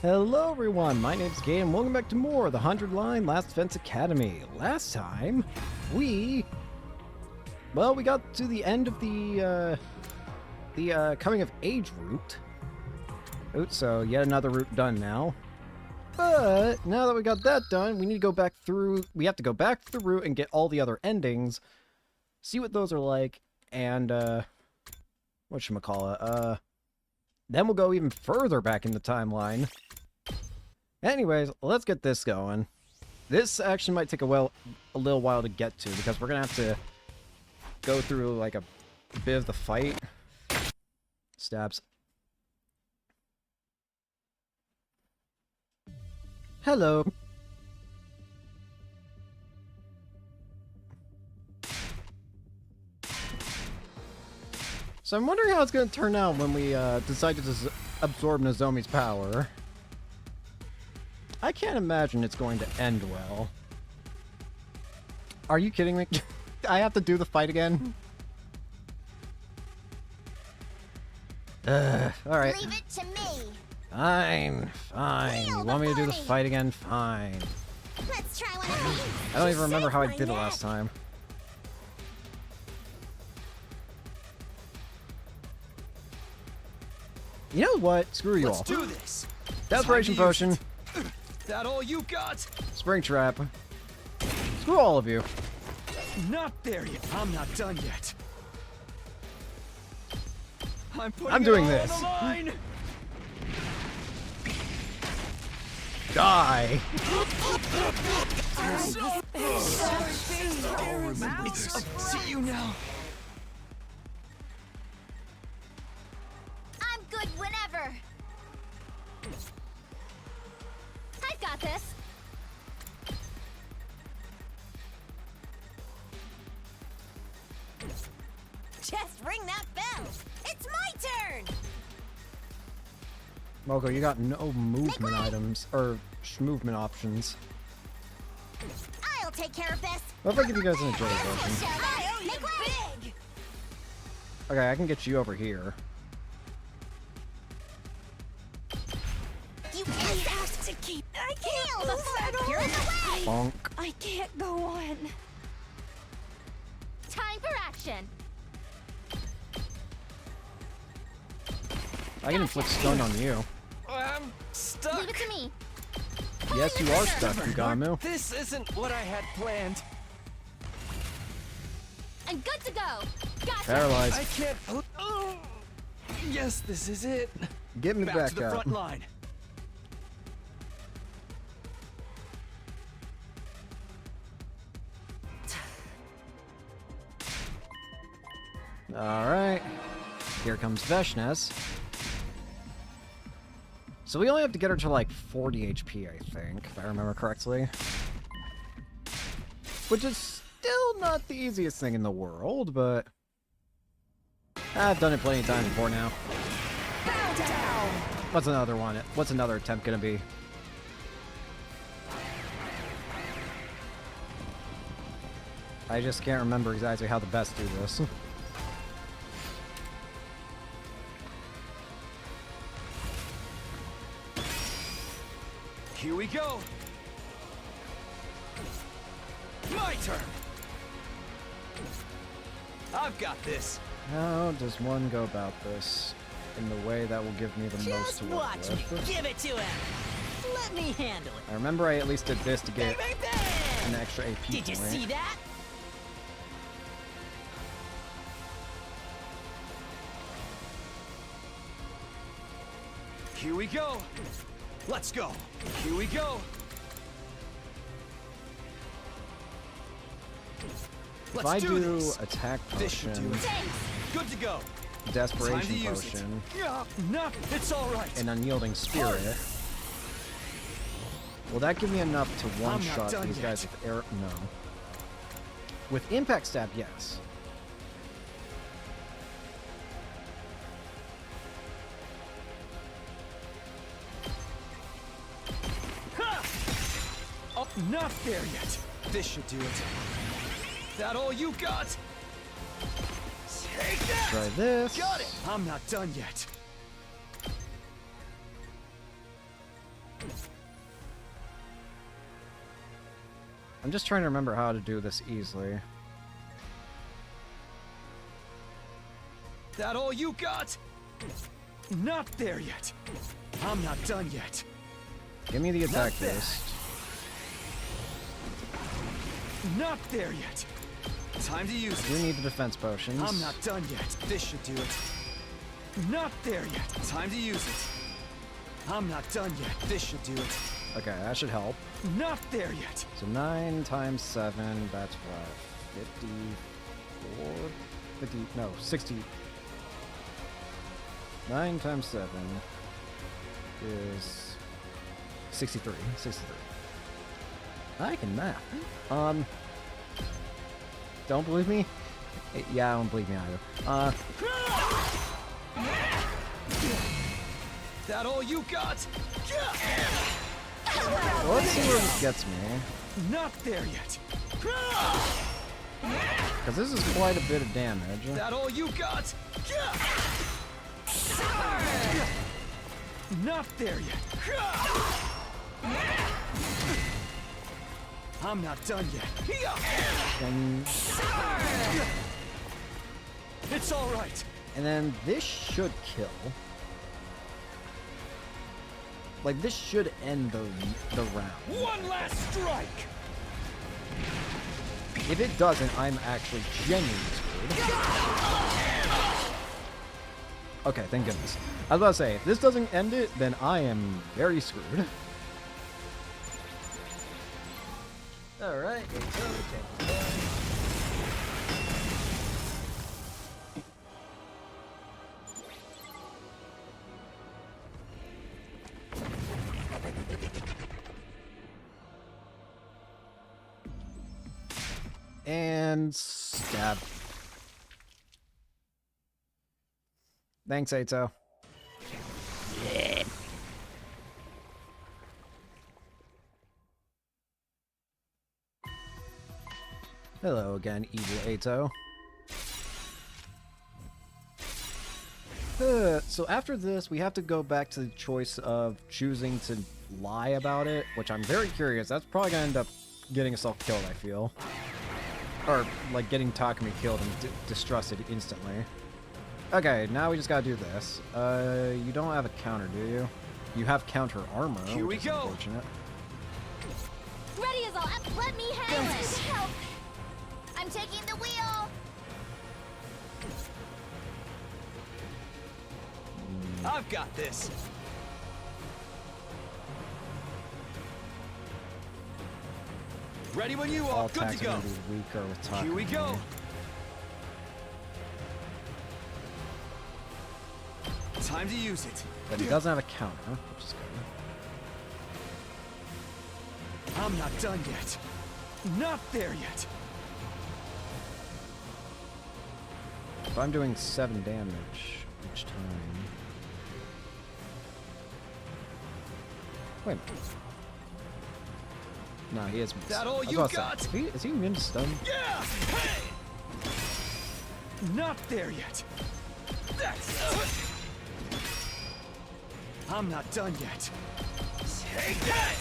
Hello everyone, my name's Cadens, and welcome back to more of the 100 Line Last Defense Academy. Last time, we got to the end of the coming of age route. So yet another route done now. But now that we got that done, we need to go back through, we have to go back through the route and get all the other endings, see what those are like, and whatchamacallit, then we'll go even further back in the timeline. Anyways, let's get this going. This actually might take a little while to get to, because we're gonna have to go through like a bit of the fight. Stabs. Hello. So I'm wondering how it's going to turn out when we decide to absorb Nozomi's power. I can't imagine it's going to end well. Are you kidding me? I have to do the fight again? Alright. Leave it to me. Fine. You want me to do the fight again? Fine. Let's try one of these. I don't even remember how I did it last time. You know what? Screw you all. Let's do this. Desperation potion. That all you got? Spring trap. Screw all of you. Not there yet. I'm not done yet. I'm doing this. On the line. Die. I'll remember this. It's up to you now. I'm good whenever. I've got this. Just ring that bell. It's my turn. Moko, you got no movement items, or movement options. I'll take care of this. What if I give you guys an agility potion? Make way. Okay, I can get you over here. You have to keep. I can't move that. You're in the way. Bonk. I can't go on. Time for action. I can inflict stun on you. I'm stuck. Leave it to me. Yes, you are stuck, Kugamu. This isn't what I had planned. I'm good to go. Gotcha. Paralyzed. I can't. Oh. Yes, this is it. Get me back to the up. front line. Alright. Here comes Veshnes. So we only have to get her to like 40 HP, I think, if I remember correctly. Which is still not the easiest thing in the world, but I've done it plenty of times before now. What's another one? What's another attempt gonna be? I just can't remember exactly how the best do this. Here we go. My turn. I've got this. How does one go about this in the way that will give me the most to work Watch me with? give it to him. Let me handle it. I remember I at least did this to get Bang, bang, bang. an extra AP Did you point. see that? Here we go. Let's go. Here we go. If Let's I do do this. attack This should potion, do it. Good to go. desperation Time to use potion, it. No, it's all right. and unyielding spirit, will that give me enough to one-shot done these yet. guys with air? No. With impact stab, yes. Ha! Oh, not there yet. This should do it. That all you got? Take that! Try this. Got it! I'm not done yet. I'm just trying to remember how to do this easily. That all you got? Not there yet. I'm not done yet. Give me the attack Not there. boost. Not there yet. Time to use You it. need the defense potions. I'm not done yet. This should do it. Not there yet. Time to use it. I'm not done yet. This should do it. Okay, that should help. Not there yet. So 9 times 7, that's what? 54? 50, no, 60. 9 times 7 is 63. 63. I can math. Don't believe me? Yeah, I don't believe me either. That all you got? Well, let's see where this gets me. Not there yet. Because this is quite a bit of damage. That all you got? Not there yet. I'm not done yet. And, It's all right. and then this should kill. Like, this should end the round. One last strike. If it doesn't, I'm actually genuinely screwed. Okay, thank goodness. I was about to say, if this doesn't end it, then I am very screwed. Alright, okay. And stab. Thanks, Ato. Hello again, evil Ato. So after this, we have to go back to the choice of choosing to lie about it, which I'm very curious. That's probably gonna end up getting us all killed, I feel. Or, like, getting Takumi killed and distrusted instantly. Okay, now we just gotta do this. You don't have a counter, do you? You have counter armor, Here we which is go. unfortunate. Ready as all. Let me handle it. Help. I'm taking the wheel. I've got this. Ready when you All are. Good attacks to are go. gonna be weaker with Takumi. Here we go. Time to use it. But he doesn't have a counter, which is good. I'm not done yet. Not there yet. If I'm doing 7 damage each time. Wait a minute. No, he is. That all I was you about to say, got? is he immune to stun? Yeah! Hey! Not there yet. That's it. I'm not done yet. Take that!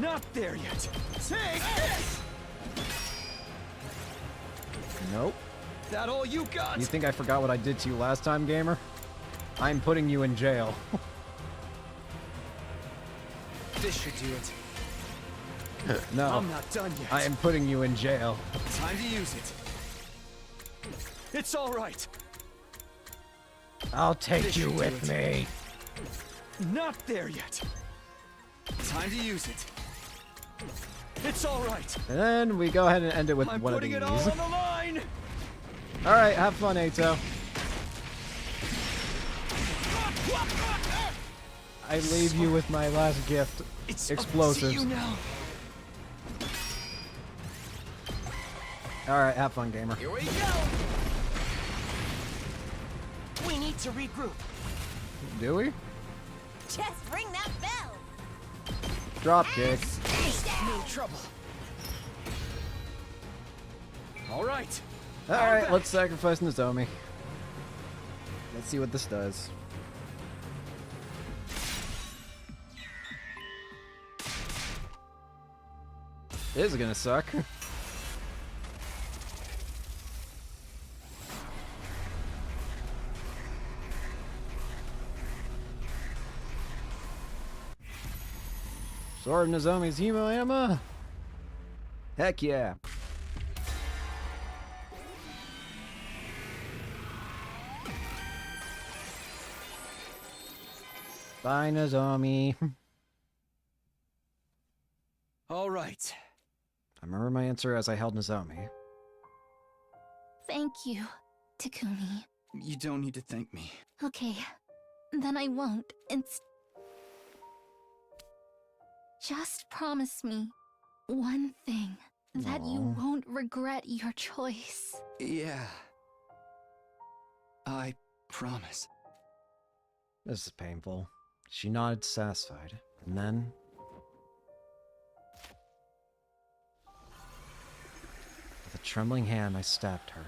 Not there yet. Take this! Nope. That all you got? You think I forgot what I did to you last time, gamer? I'm putting you in jail. This should do it. No, I'm not done yet. I am putting you in jail. Time to use it. It's all right. I'll take This you should do with it. me. Not there yet. Time to use it. It's all right. And then we go ahead and end it with I'm one of putting these. it all on the line. Alright, have fun, Ato. I leave you with my last gift. It's Explosives. Up to you now. Alright, have fun, gamer. Here we go! We need to regroup. Do we? Just ring that bell. Drop kick. No trouble. All right. Alright, let's sacrifice Nozomi. Let's see what this does. This is gonna suck. Sword of Nozomi's Hemo Anima? Heck yeah. Bye, Nozomi. All right. I remember my answer as I held Nozomi. Thank you, Takumi. You don't need to thank me. Okay, then I won't. Just promise me one thing, that you Aw. won't regret your choice. Yeah. I promise. This is painful. She nodded, satisfied, and then... with a trembling hand, I stabbed her.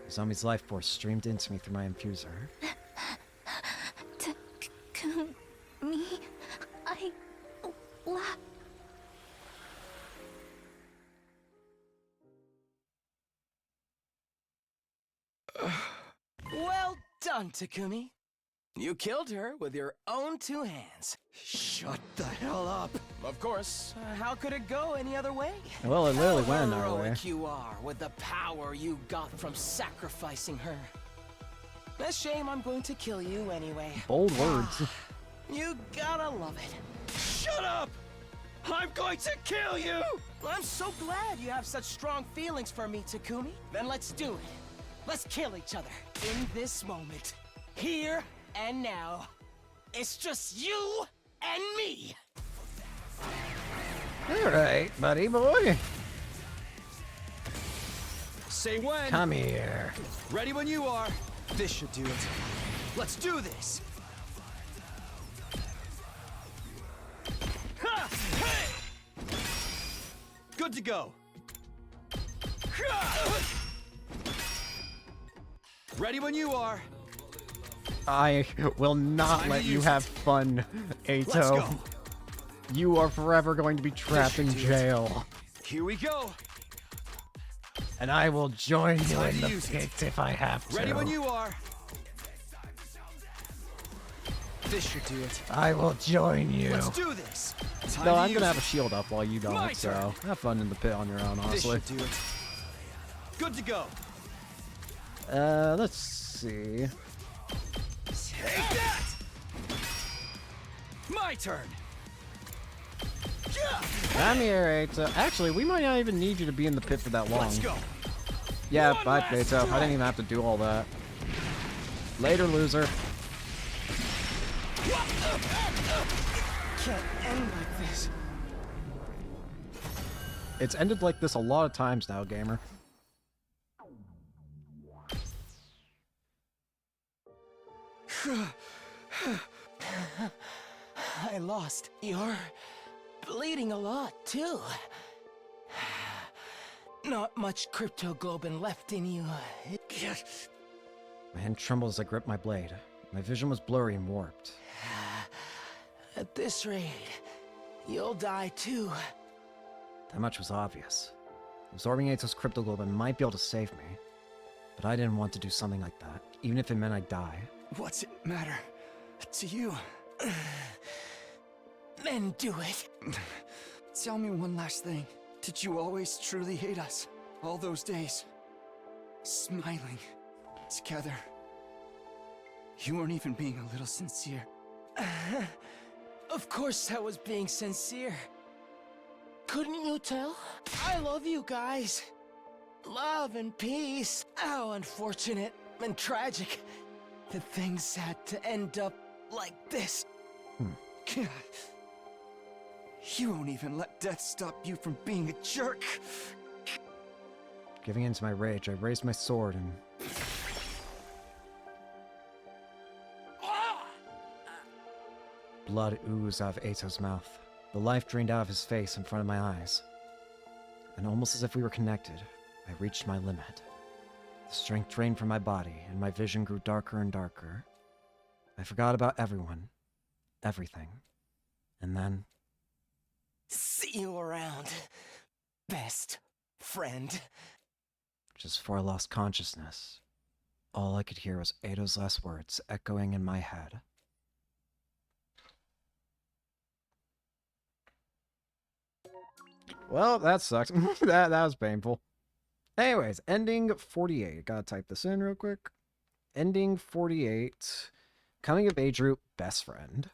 Nozomi's life force streamed into me through my infuser. Takumi, I... Well done, Takumi. You killed her with your own two hands. Shut the hell up. Of course, how could it go any other way? Well, it literally went How our way. heroic you are with the power you got from sacrificing her. A shame I'm going to kill you anyway. Bold words. You gotta love it. Shut up! I'm going to kill you! I'm so glad you have such strong feelings for me, Takumi. Then let's do it. Let's kill each other. In this moment. Here and now. It's just you and me. Alright, buddy boy. Say when. Come here. Ready when you are. This should do it. Let's do this. Ha! Hey! Good to go. Ready when you are. I will not Time let to you use have it. fun, Let's Ato. go. You are forever going to be trapped in should do it. jail. Here we go. And I will join you Time in to the use it. pit if I have to. Ready when you are. This should do it. I will join you. Let's do this. Time No, to I'm use gonna have it. a shield up while you My don't, so turn. have fun in the pit on your own, This honestly. should do it. Good to go. Let's see. Take that! My turn. Yeah! Come here, Ato. Actually, we might not even need you to be in the pit for that long. Let's go. Yeah, One bye, last Ato. I strike. didn't even have to do all that. Later, loser. Can't end like this. It's ended like this a lot of times now, gamer. I lost. You're bleeding a lot, too. Not much cryptoglobin left in you. My hand trembled as I gripped my blade. My vision was blurry and warped. At this rate, you'll die too. That much was obvious. Absorbing Ato's cryptoglobin might be able to save me. But I didn't want to do something like that, even if it meant I'd die. What's it matter to you? Then do it. Tell me one last thing. Did you always truly hate us? All those days. Smiling. Together. You weren't even being a little sincere. Of course I was being sincere. Couldn't you tell? I love you guys. Love and peace. How unfortunate and tragic that things had to end up like this. You won't even let death stop you from being a jerk. Giving in to my rage, I raised my sword and... Blood oozed out of Ato's mouth. The life drained out of his face in front of my eyes. And almost as if we were connected, I reached my limit. The strength drained from my body, and my vision grew darker and darker. I forgot about everyone. Everything. And then... See you around. best friend. Just before I lost consciousness, all I could hear was Eido's last words echoing in my head. Well, that sucks. that was painful. Anyways, ending 48. Gotta type this in real quick. Ending 48. Coming of age route, best friend.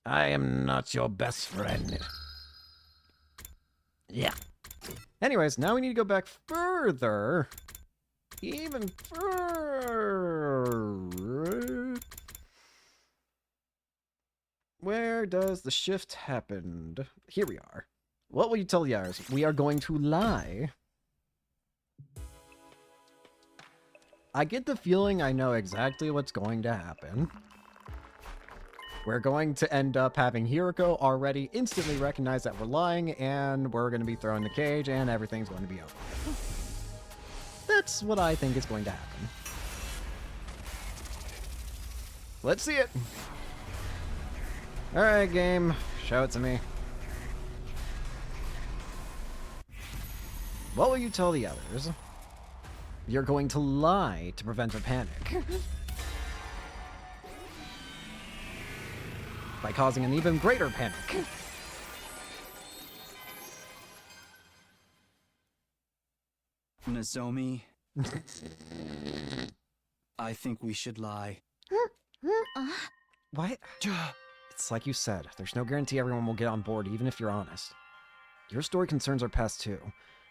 I am not your best friend. Yeah. Anyways, now we need to go back further. Even further. Where does the shift happen? Here we are. What will you tell the others? We are going to lie. I get the feeling I know exactly what's going to happen. We're going to end up having Hiroko already instantly recognize that we're lying, and we're going to be thrown in the cage, and everything's going to be over. That's what I think is going to happen. Let's see it. Alright, game. Show it to me. What will you tell the others? You're going to lie to prevent a panic. By causing an even greater panic. Nozomi, I think we should lie. What? It's like you said, there's no guarantee everyone will get on board, even if you're honest. Your story concerns our past too.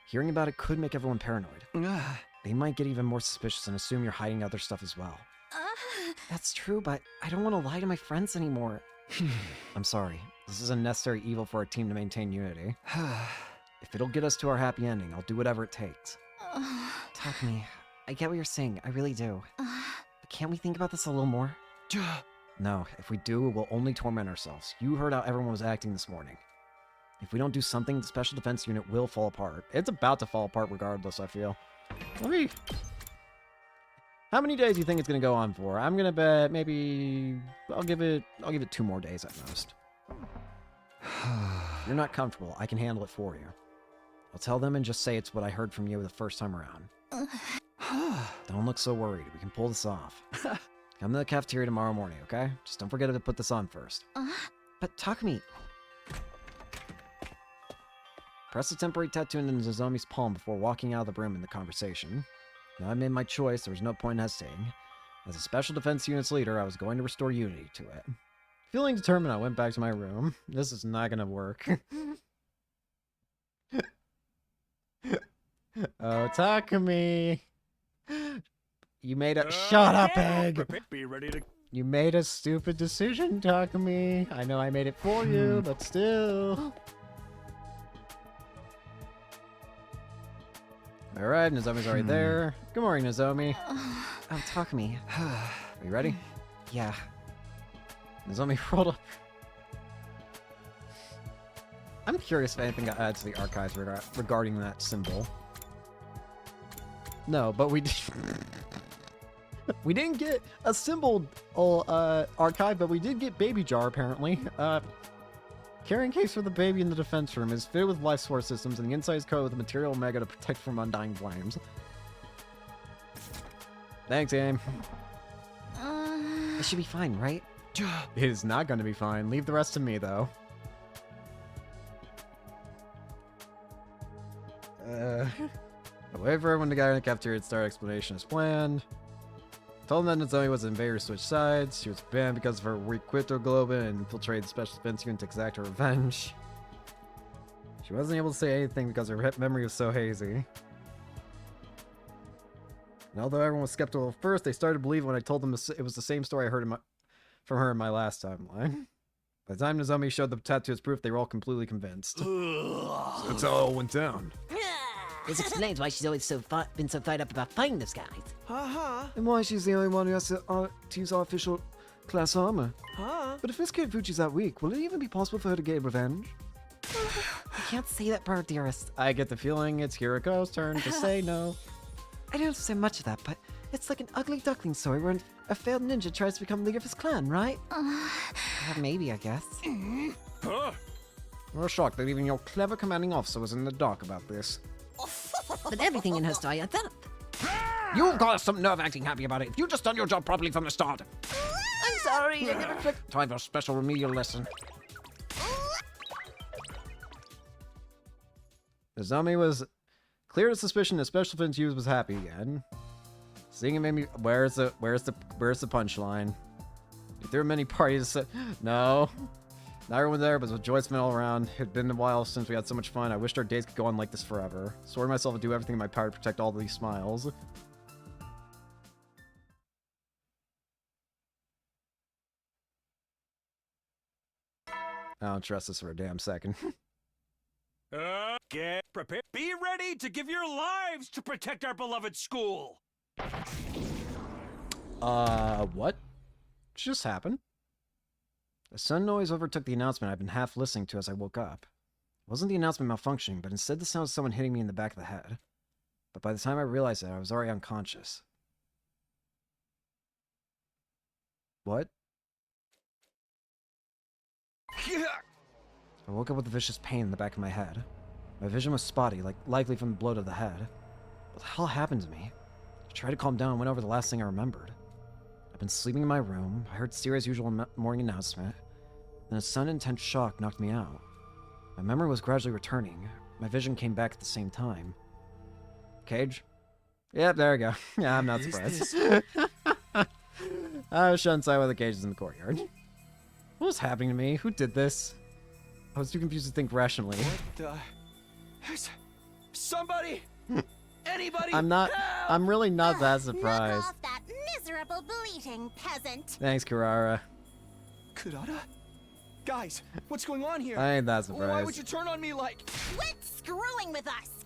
Hearing about it could make everyone paranoid. They might get even more suspicious and assume you're hiding other stuff as well. That's true, but I don't want to lie to my friends anymore. I'm sorry. This is a necessary evil for our team to maintain unity. If it'll get us to our happy ending, I'll do whatever it takes. Takumi, I get what you're saying, I really do. But can't we think about this a little more? No, if we do, we'll only torment ourselves. You heard how everyone was acting this morning. If we don't do something, the Special Defense Unit will fall apart. It's about to fall apart regardless, I feel. How many days do you think it's gonna go on for? I'm gonna bet maybe I'll give it 2 more days at most. If you're not comfortable, I can handle it for you. I'll tell them and just say it's what I heard from you the first time around. Don't look so worried. We can pull this off. Come to the cafeteria tomorrow morning, okay? Just don't forget to put this on first. But Takumi... Press the temporary tattoo into Nozomi's palm before walking out of the room in the conversation. Now I made my choice, there was no point in hesitating. As a Special Defense Unit's leader, I was going to restore unity to it. Feeling determined, I went back to my room. This is not gonna work. Oh, Takumi! You made a- Shut up, Egg! Be ready to... You made a stupid decision, Takumi. I know I made it for you, but still... Alright, Nozomi's already there. Good morning, Nozomi. Oh, Takumi. Are you ready? Yeah. Nozomi rolled up. I'm curious if anything got added to the archives regarding that symbol. No, but we did... we didn't get a symbol archive, but we did get Baby Jar, apparently. Carrying case for the baby in the defense room is fitted with life support systems, and the inside is coated with a material omega to protect from undying flames. Thanks, game. It should be fine, right? It is not going to be fine. Leave the rest to me, though. I waited for everyone to get in the cafeteria to start explanation as planned. Told them that Nozomi was an invader who switched sides. She was banned because of her weak cryptoglobin and infiltrated the Special Defense Unit to exact her revenge. She wasn't able to say anything because her memory was so hazy. And although everyone was skeptical at first, they started to believe when I told them it was the same story I heard from her in my last timeline. By the time Nozomi showed the tattoo as proof, they were all completely convinced. So that's how it all went down. This explains why she's always been so fired up about fighting this guy. And why she's the only one who has to use our official class armor. But if Miss Fuji's that weak, will it even be possible for her to get revenge? I can't say that part, dearest. I get the feeling it's Hiroko's turn to say no. I don't say much of that, but it's like an ugly duckling story where a failed ninja tries to become leader of his clan, right? Maybe, I guess. We're shocked that even your clever commanding officer was in the dark about this. But everything in her style adds up. You've got some nerve acting happy about it. You just done your job properly from the start. I'm sorry, I never clicked. Time for a special remedial lesson. Azami was clear of suspicion that Special Fins used was happy again. Seeing it made me. Where's the punchline? There were many parties. No. Not everyone there, but with Joyce all around. It had been a while since we had so much fun. I wished our days could go on like this forever. Swore to myself to do everything in my power to protect all these smiles. I don't trust this for a damn second. Get prepared. Be ready to give your lives to protect our beloved school. What just happened? A sudden noise overtook the announcement I'd been half listening to as I woke up. It wasn't the announcement malfunctioning, but instead the sound of someone hitting me in the back of the head. But by the time I realized it, I was already unconscious. What? I woke up with a vicious pain in the back of my head. My vision was spotty, likely from the blow to the head. What the hell happened to me? I tried to calm down and went over the last thing I remembered. I'd been sleeping in my room. I heard Sierra's usual morning announcement. Then a sudden intense shock knocked me out. My memory was gradually returning. My vision came back at the same time. Cage? Yep, there we go. Yeah, I'm not surprised. I was shut inside with the cages in the courtyard. What was happening to me? Who did this? I was too confused to think rationally. What the... Somebody! Anybody! I'm really not that surprised. Knock off that miserable bleating, peasant. Thanks, Kirara. Kurata? Guys, what's going on here? I ain't that surprised. Why would you turn on me like... Quit screwing with us!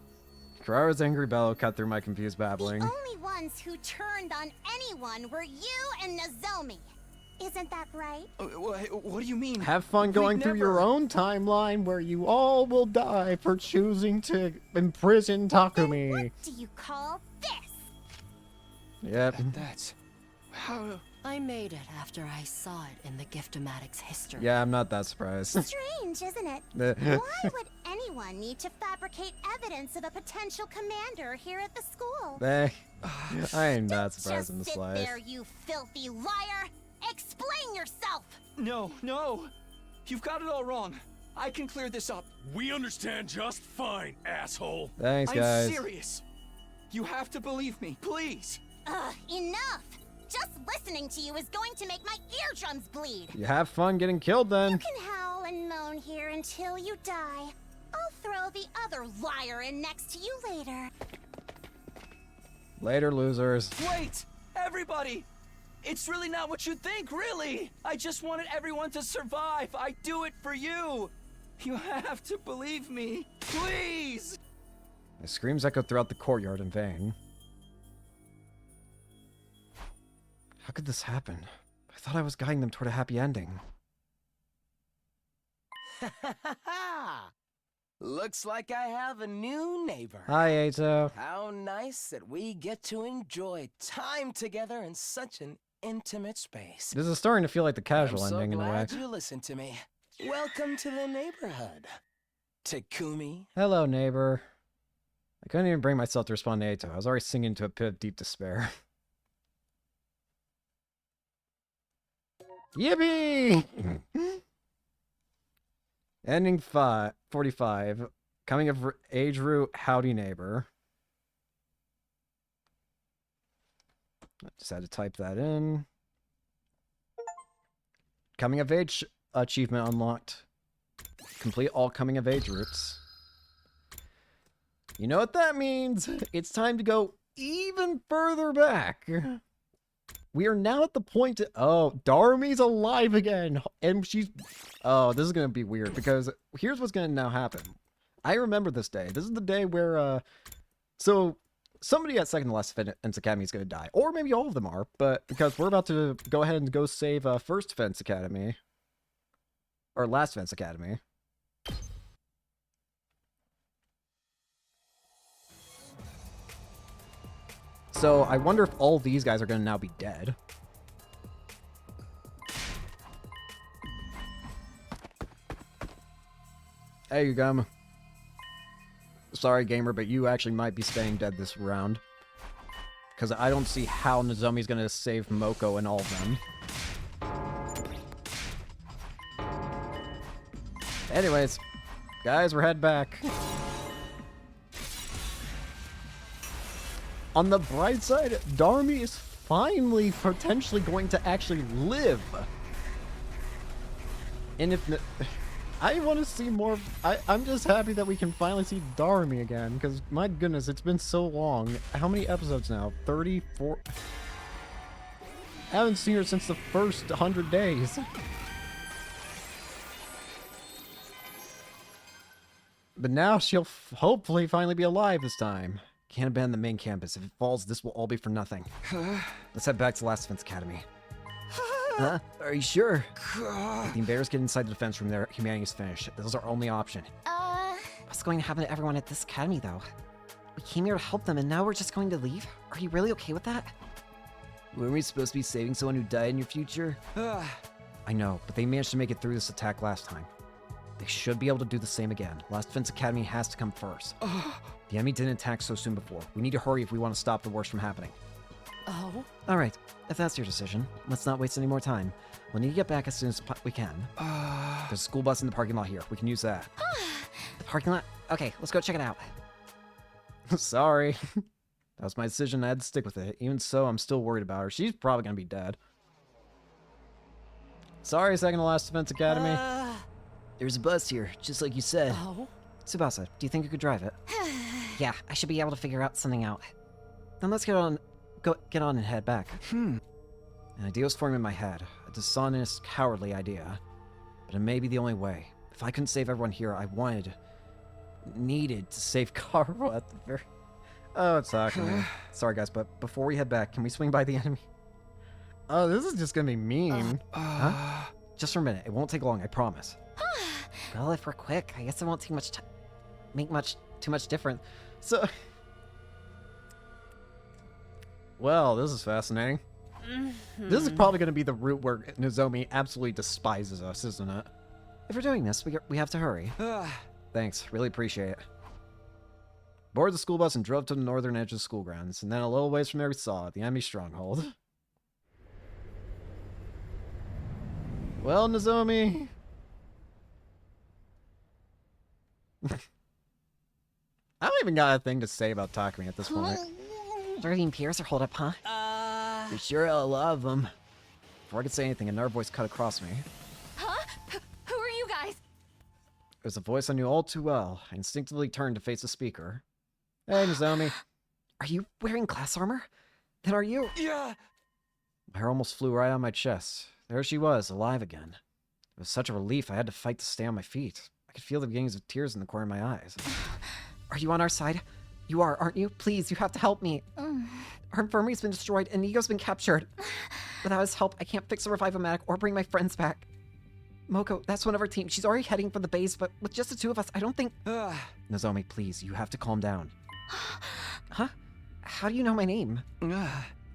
Kirara's angry bellow cut through my confused babbling. The only ones who turned on anyone were you and Nozomi. Isn't that right? What do you mean? Have fun going through your own timeline where you all will die for choosing to imprison Takumi. What do you call this? Yep. That's... How... I made it after I saw it in the Giftomatics history. Yeah, I'm not that surprised. Strange, isn't it? Why would anyone need to fabricate evidence of a potential commander here at the school? I ain't that surprised in the Just sit slightest. there, you filthy liar! Explain yourself! No. You've got it all wrong. I can clear this up. We understand just fine, asshole. Thanks, guys. I'm serious. You have to believe me, please. Ugh, enough! Just listening to you is going to make my eardrums bleed. You have fun getting killed then. You can howl and moan here until you die. I'll throw the other liar in next to you later. Later, losers. Wait! Everybody! It's really not what you think, really! I just wanted everyone to survive. I do it for you. You have to believe me. Please! My screams echoed throughout the courtyard in vain. How could this happen? I thought I was guiding them toward a happy ending. Looks like I have a new neighbor. Hi, Ato. How nice that we get to enjoy time together in such an intimate space. This is starting to feel like the casual I'm so ending in a way. glad you listened to me. Welcome to the neighborhood, Takumi. Hello, neighbor. I couldn't even bring myself to respond to Ato. I was already sinking into a pit of deep despair. Yippee! Ending 45. Coming of age route, howdy neighbor. I just had to type that in. Coming of age achievement unlocked. Complete all coming of age routes. You know what that means? It's time to go even further back. We are now at the point oh, Darumi's alive again. And she's... Oh, this is going to be weird because here's what's going to now happen. I remember this day. This is the day where, so somebody at second to last Fence Academy is going to die. Or maybe all of them are, but because we're about to go ahead and go save first Fence Academy. Or last Fence Academy. So I wonder if all these guys are going to now be dead. Hey, you gum. Sorry, gamer, but you actually might be staying dead this round. Because I don't see how Nozomi's gonna save Moko and all of them. Anyways, guys, we're heading back. On the bright side, Darumi is finally potentially going to actually live. And if... I want to see more... I'm just happy that we can finally see Darumi again, because my goodness, it's been so long. How many episodes now? 34? I haven't seen her since the first 100 days. But now she'll hopefully finally be alive this time. Can't abandon the main campus. If it falls, this will all be for nothing. Let's head back to Last Defense Academy. Huh? Are you sure? If the invaders get inside the defense room, their humanity is finished. This is our only option. What's going to happen to everyone at this academy, though? We came here to help them, and now we're just going to leave? Are you really okay with that? Weren't we supposed to be saving someone who died in your future? I know, but they managed to make it through this attack last time. They should be able to do the same again. Last Defense Academy has to come first. The enemy didn't attack so soon before. We need to hurry if we want to stop the worst from happening. Oh? Alright, if that's your decision, let's not waste any more time. We'll need to get back as soon as we can. There's a school bus in the parking lot here. We can use that. The parking lot? Okay, let's go check it out. Sorry. That was my decision. I had to stick with it. Even so, I'm still worried about her. She's probably gonna be dead. Sorry, second to Last Defense Academy. There's a bus here, just like you said. Oh? Tsubasa, do you think you could drive it? Yeah, I should be able to figure out something out. Then let's get on and head back. An idea was forming in my head. A dishonest, cowardly idea. But it may be the only way. If I couldn't save everyone here, I needed to save Karo at the very... Oh, it's talking. Sorry, guys, but before we head back, can we swing by the enemy? Oh, this is just gonna be mean. Huh? Just for a minute. It won't take long, I promise. Well, if we're quick, I guess it won't take much too much different. So... Well, this is fascinating. This is probably going to be the route where Nozomi absolutely despises us, isn't it? If we're doing this, we have to hurry. Thanks, really appreciate it. Boarded the school bus and drove to the northern edge of the school grounds, and then a little ways from there we saw the enemy stronghold. Well, Nozomi... I don't even got a thing to say about Takumi at this point. 13 peers are holed up, huh? We sure had a lot of them. Before I could say anything, another voice cut across me. Huh? Who are you guys? It was a voice I knew all too well. I instinctively turned to face the speaker. Hey, Nozomi. Are you wearing class armor? Then are you? Yeah. My hair almost flew right on my chest. There she was, alive again. It was such a relief I had to fight to stay on my feet. I could feel the beginnings of tears in the corner of my eyes. Are you on our side? You are, aren't you? Please, you have to help me. Our infirmary's been destroyed and Nigo's been captured. Without his help, I can't fix the Revivomatic or bring my friends back. Moko, that's one of our team. She's already heading for the base, but with just the two of us, I don't think... Nozomi, please, you have to calm down. Huh? How do you know my name?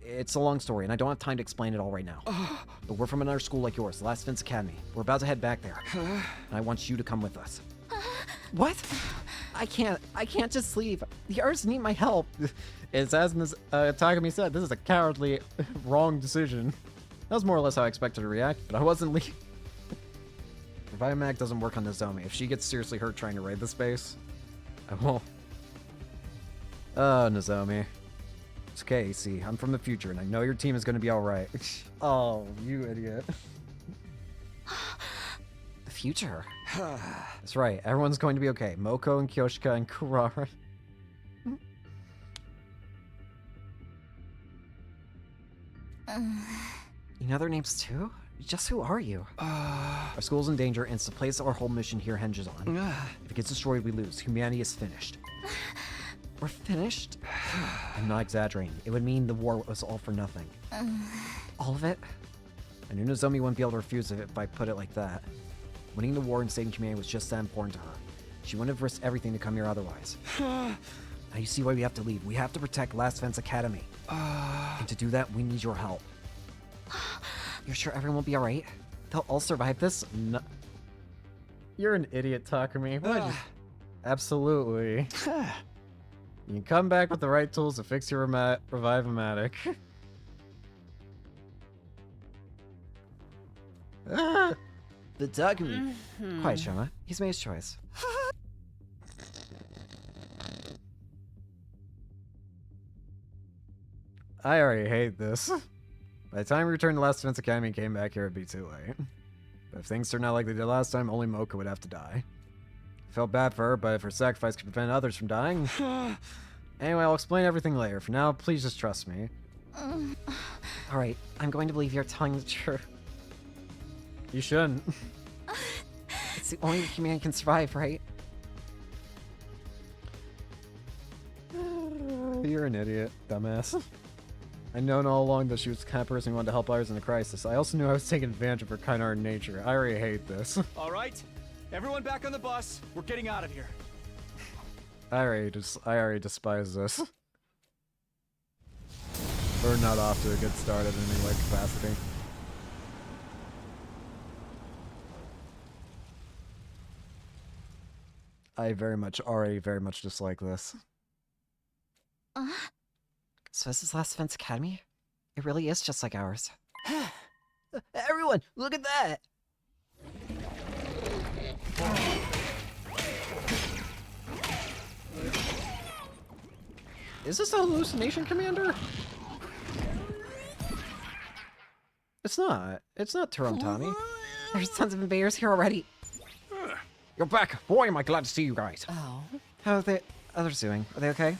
It's a long story, and I don't have time to explain it all right now. But we're from another school like yours, the Last Defense Academy. We're about to head back there. And I want you to come with us. What? I can't just leave. The others need my help. It's as Takumi said, this is a cowardly, wrong decision. That was more or less how I expected to react, but I wasn't leaving. Revivomatic doesn't work on Nozomi. If she gets seriously hurt trying to raid the space, I won't. Oh, Nozomi. It's okay, see, I'm from the future, and I know your team is going to be alright. Oh, you idiot. The future? That's right, everyone's going to be okay. Moko and Kyoshika and Kurara. You know their names too? Just who are you? Our school's in danger, and it's the place our whole mission here hinges on. If it gets destroyed, we lose. Humanity is finished. We're finished? I'm not exaggerating. It would mean the war was all for nothing. All of it? I knew Nozomi wouldn't be able to refuse it if I put it like that. Winning the war and saving humanity was just that important to her. She wouldn't have risked everything to come here otherwise. Now you see why we have to leave. We have to protect Last Defense Academy. And to do that, we need your help. You're sure everyone will be alright? They'll all survive this? No. You're an idiot, Takumi. What? Absolutely. You can come back with the right tools to fix your Revive-O-Matic. But Takumi... Quiet, Shoma. He's made his choice. I already hate this. By the time we returned to Last Defense Academy and came back here, it'd be too late. But if things turn out like they did last time, only Mocha would have to die. I felt bad for her, but if her sacrifice could prevent others from dying... Anyway, I'll explain everything later. For now, please just trust me. Alright, I'm going to believe you're telling the truth. You shouldn't. It's the only way humanity can survive, right? You're an idiot, dumbass. I known all along that she was the kind of person who wanted to help others in a crisis. I also knew I was taking advantage of her kind-hearted nature. I already hate this. All right, everyone back on the bus. We're getting out of here. I already despise this. We're not off to a good start at any like capacity. I already very much dislike this. So this is Last Defense Academy? It really is just like ours. Everyone, look at that! Is this a hallucination, Commander? It's not. It's not Tyrone Tommy. There's tons of invaders here already. You're back. Boy, am I glad to see you guys. Oh. How are the others doing? Are they okay?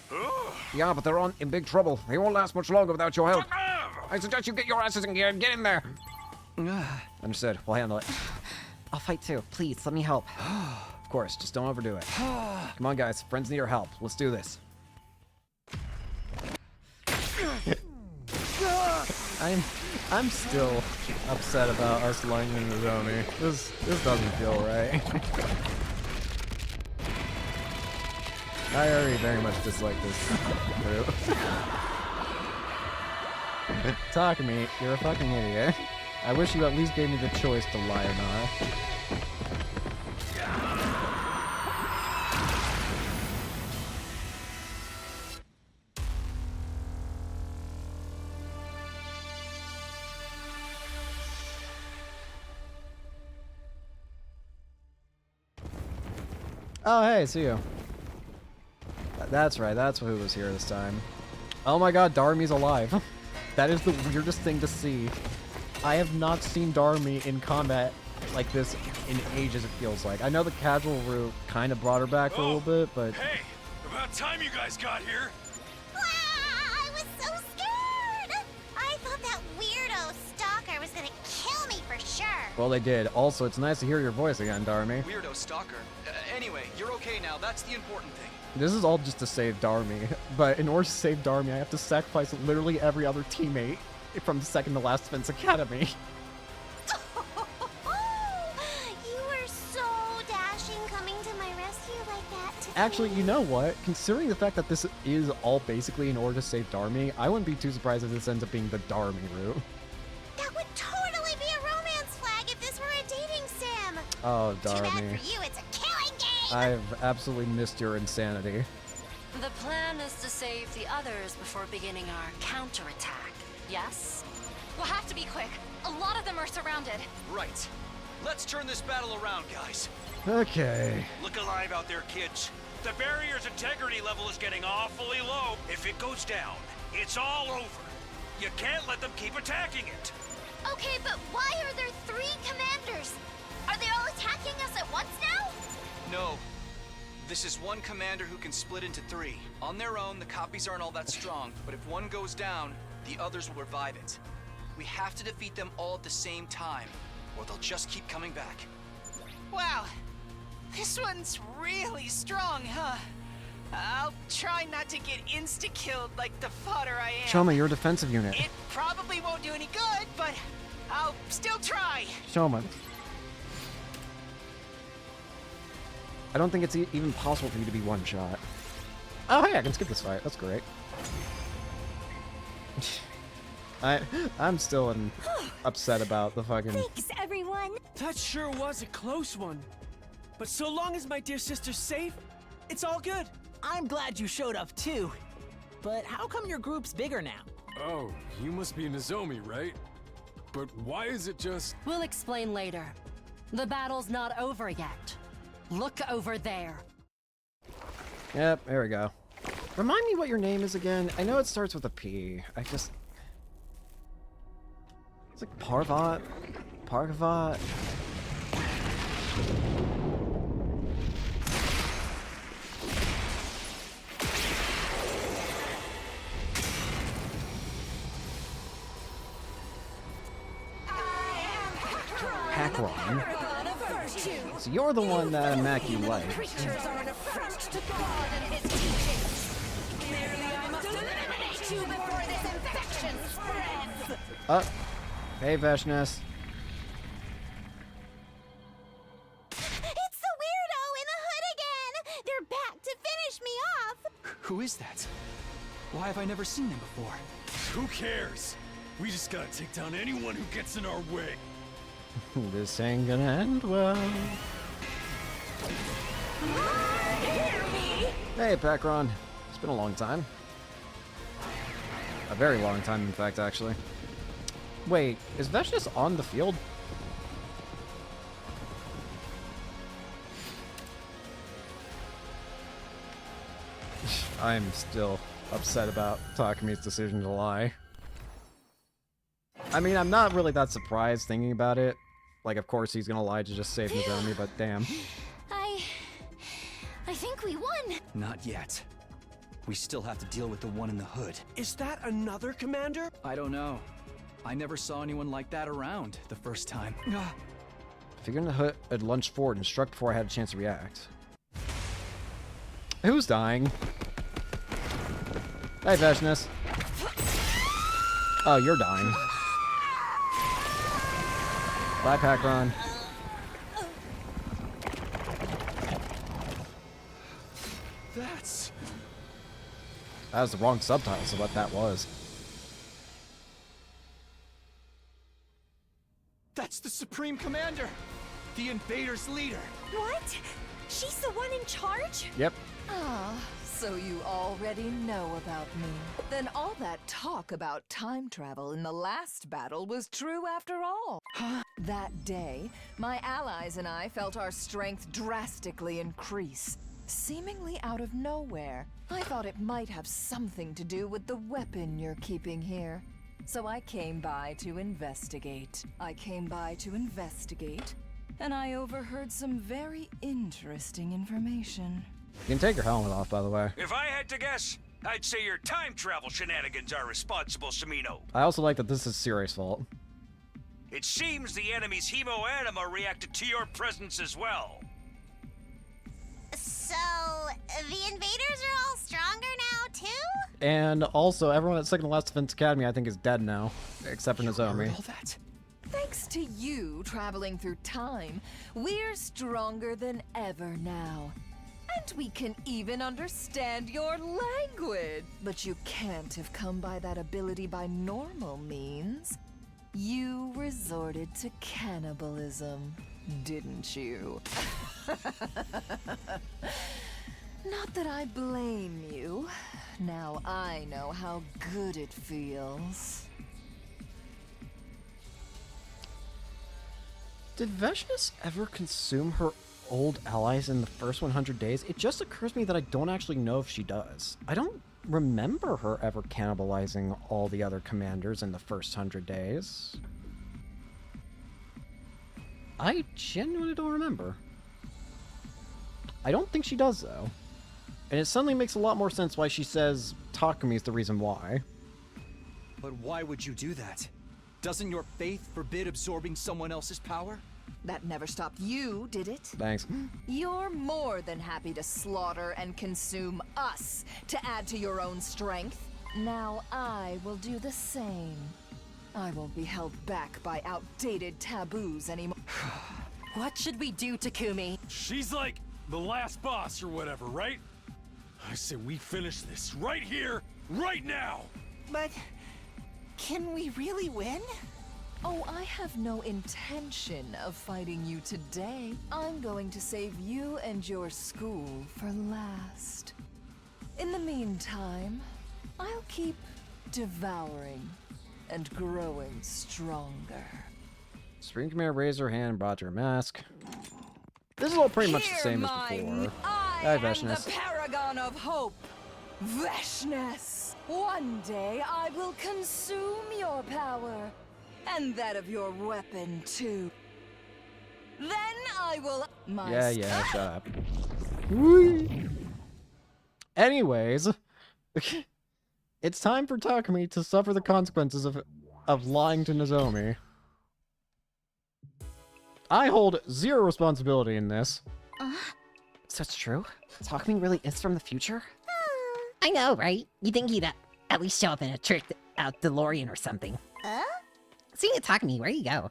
Yeah, but they're in big trouble. They won't last much longer without your help. I suggest you get your asses in gear and get in there. Understood. We'll handle it. I'll fight too. Please, let me help. Of course, just don't overdo it. Come on, guys. Friends need our help. Let's do this. I'm still upset about us lightning Darumi. This doesn't feel right. I already very much dislike this group. Takumi, you're a fucking idiot. I wish you at least gave me the choice to lie or not. Oh, hey, see you. That's right, that's who was here this time. Oh my god, Darumi's alive. That is the weirdest thing to see. I have not seen Darumi in combat like this in ages, it feels like. I know the casual route kind of brought her back for a little bit, but... Hey, about time you guys got here. I was so scared! I thought that weirdo stalker was gonna kill me for sure. Well, they did. Also, it's nice to hear your voice again, Darumi. Weirdo stalker. Anyway, you're okay now. That's the important thing. This is all just to save Darumi, but in order to save Darumi, I have to sacrifice literally every other teammate from the second to last Defense Academy. You were so dashing coming to my rescue like that today. Actually, you know what? Considering the fact that this is all basically in order to save Darumi, I wouldn't be too surprised if this ends up being the Darumi route. That would totally be a romance flag if this were a dating sim. Oh, Too bad Darumi. for you, it's a killing game. I've absolutely missed your insanity. The plan is to save the others before beginning our counterattack, yes? We'll have to be quick. A lot of them are surrounded. Right. Let's turn this battle around, guys. Okay. Look alive out there, kids. The barrier's integrity level is getting awfully low. If it goes down, it's all over. You can't let them keep attacking it. Okay, but why are there 3 commanders? Are they all attacking us at once now? No. This is one commander who can split into 3. On their own, the copies aren't all that strong, but if one goes down, the others will revive it. We have to defeat them all at the same time, or they'll just keep coming back. Wow, this one's really strong, huh? I'll try not to get insta-killed like the fodder I am. Shoma, you're a defensive unit. It probably won't do any good, but I'll still try. Shoma. I don't think it's even possible for you to be one shot. Oh, hey, I can skip this fight. That's great. I'm still upset about the fucking... Thanks, everyone. That sure was a close one. But so long as my dear sister's safe, it's all good. I'm glad you showed up too. But how come your group's bigger now? Oh, you must be Nozomi, right? But why is it just... We'll explain later. The battle's not over yet. Look over there. Yep, there we go. Remind me what your name is again. I know it starts with a P. It's like Parvat? Parvat? Hakron. So you're the one that Mac you like. Creatures are an affront to God and his teachings. Clearly, I must eliminate you before this infection spreads. Hey, Veshness. It's the weirdo in the hood again! They're back to finish me off! Who is that? Why have I never seen them before? Who cares? We just gotta take down anyone who gets in our way. This ain't gonna end well. Hey, Pakron. It's been a long time. A very long time, in fact, actually. Wait, is Veshness on the field? I'm still upset about Takami's decision to lie. I mean, I'm not really that surprised thinking about it. Like, of course he's gonna lie to just save Nozomi, but damn. I think we won. Not yet. We still have to deal with the one in the hood. Is that another commander? I don't know. I never saw anyone like that around the first time. Figuring the hood had lunged forward and struck before I had a chance to react. Who's dying? Hey, Veshness. Oh, you're dying. Bye, Pakron. That was the wrong subtitles of what that was. That's the Supreme Commander! The Invaders' leader! What? She's the one in charge? Yep. Ah, so you already know about me. Then all that talk about time travel in the last battle was true after all. That day, my allies and I felt our strength drastically increase, seemingly out of nowhere. I thought it might have something to do with the weapon you're keeping here. So I came by to investigate. And I overheard some very interesting information. You can take your helmet off, by the way. If I had to guess, I'd say your time travel shenanigans are responsible, Samino. I also like that this is Siri's fault. It seems the enemy's hemoanima reacted to your presence as well. So, the invaders are all stronger now, too? And also, everyone at Second to Last Defense Academy, I think, is dead now. Except for Nozomi. All that? Thanks to you traveling through time, we're stronger than ever now. And we can even understand your language. But you can't have come by that ability by normal means. You resorted to cannibalism, didn't you? Not that I blame you. Now I know how good it feels. Did Veshness ever consume her old allies in the first 100 days? It just occurs to me that I don't actually know if she does. I don't remember her ever cannibalizing all the other commanders in the first 100 days. I genuinely don't remember. I don't think she does, though. And it suddenly makes a lot more sense why she says Takami's the reason why. But why would you do that? Doesn't your faith forbid absorbing someone else's power? That never stopped you, did it? Thanks. You're more than happy to slaughter and consume us to add to your own strength. Now I will do the same. I won't be held back by outdated taboos anymore. What should we do, Takumi? She's like the last boss or whatever, right? I say we finish this right here, right now! But can we really win? Oh, I have no intention of fighting you today. I'm going to save you and your school for last. In the meantime, I'll keep devouring and growing stronger. Spring, come here, raise your hand, brought your mask. This is all pretty much the same as before. I Hi, am Veshness. the paragon of hope, Veshness. One day I will consume your power, and that of your weapon too. Then I will. Yeah, shut up. Whee! Anyways, it's time for Takumi to suffer the consequences of lying to Nozomi. I hold zero responsibility in this. So it's true? Takumi really is from the future? I know, right? You think he'd at least show up in a tricked out DeLorean or something. Speaking of Takumi, where you go?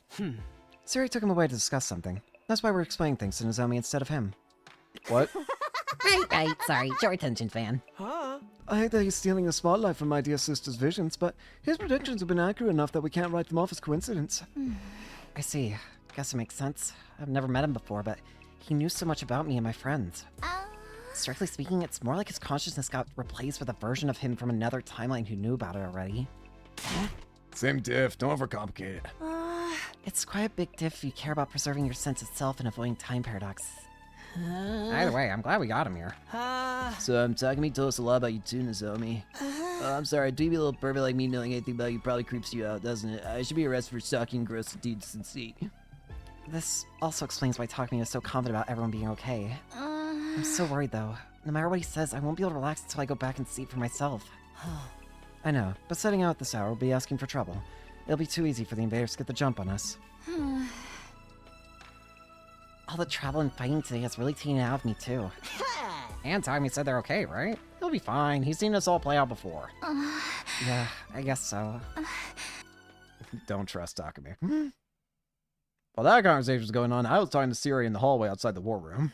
Siri took him away to discuss something. That's why we're explaining things to Nozomi instead of him. What? Right, sorry, short attention fan. I hate that he's stealing the spotlight from my dear sister's visions, but his predictions have been accurate enough that we can't write them off as coincidence. I see. Guess it makes sense. I've never met him before, but he knew so much about me and my friends. Strictly speaking, it's more like his consciousness got replaced with a version of him from another timeline who knew about it already. Same diff, don't overcomplicate it. It's quite a big diff if you care about preserving your sense of self and avoiding time paradox. Either way, I'm glad we got him here. So, Takumi told us a lot about you too, Nozomi. I'm sorry, a dweeby little pervert like me knowing anything about you probably creeps you out, doesn't it? I should be arrested for stalking gross decency. This also explains why Takumi is so confident about everyone being okay. I'm so worried though. No matter what he says, I won't be able to relax until I go back and see it for myself. I know, but setting out at this hour will be asking for trouble. It'll be too easy for the invaders to get the jump on us. All the travel and fighting today has really taken it out of me too. And Takumi said they're okay, right? He'll be fine. He's seen us all play out before. Yeah, I guess so. Don't trust Takumi. While that conversation was going on, I was talking to Siri in the hallway outside the war room.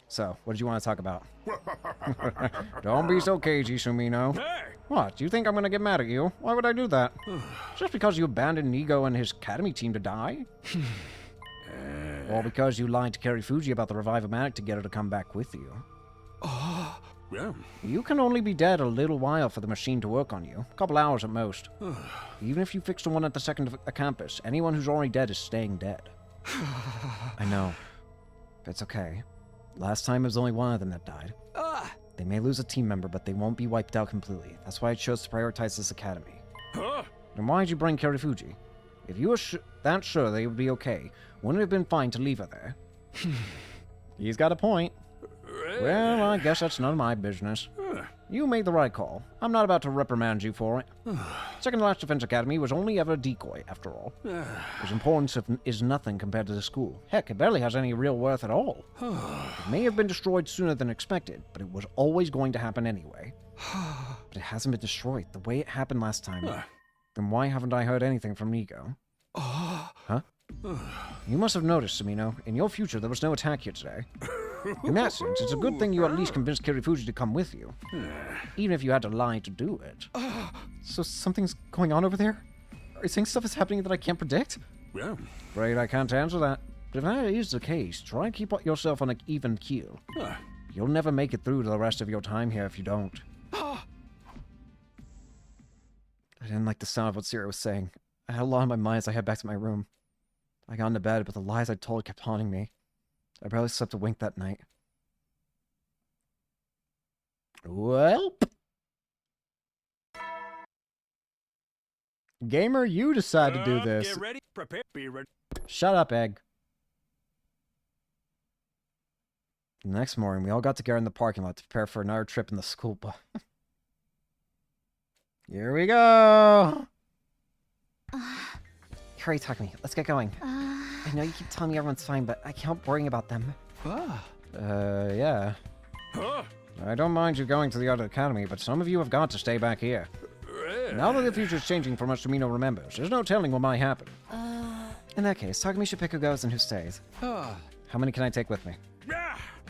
So, what did you want to talk about? Don't be so cagey, Sumino. Hey! What, do you think I'm gonna get mad at you? Why would I do that? Just because you abandoned Nigo and his academy team to die? Or because you lied to Karifuji about the Revive-O-Matic to get her to come back with you? Yeah. You can only be dead a little while for the machine to work on you. A couple hours at most. Even if you fix the one at the second campus, anyone who's already dead is staying dead. I know. But it's okay. Last time it was only one of them that died. They may lose a team member, but they won't be wiped out completely. That's why I chose to prioritize this academy. Then why'd you bring Karifuji? If you were that sure they would be okay, wouldn't it have been fine to leave her there? He's got a point. Well, I guess that's none of my business. You made the right call. I'm not about to reprimand you for it. Second Last Defense Academy was only ever a decoy, after all. Its importance is nothing compared to the school. Heck, it barely has any real worth at all. It may have been destroyed sooner than expected, but it was always going to happen anyway. But it hasn't been destroyed the way it happened last time. Then why haven't I heard anything from Nigo? Huh? You must have noticed, Sumino. In your future, there was no attack here today. In that sense, it's a good thing you at least convinced Kirifuji to come with you. Even if you had to lie to do it. So something's going on over there? Are you saying stuff is happening that I can't predict? Yeah. Afraid I can't answer that. But if that is the case, try and keep yourself on an even keel. You'll never make it through to the rest of your time here if you don't. I didn't like the sound of what Siri was saying. I had a lot on my mind as I head back to my room. I got into bed, but the lies I told kept haunting me. I barely slept a wink that night. Well, Gamer, you decide to do this. Get ready, prepare, be ready. Shut up, Egg. The next morning, we all got together in the parking lot to prepare for another trip in the school bus. Here we go. Hurry, Takumi, let's get going. I know you keep telling me everyone's fine, but I can't help worrying about them. Yeah. I don't mind you going to the other academy, but some of you have got to stay back here. Now that the future's changing from what Sumino remembers, there's no telling what might happen. In that case, Takumi should pick who goes and who stays. How many can I take with me?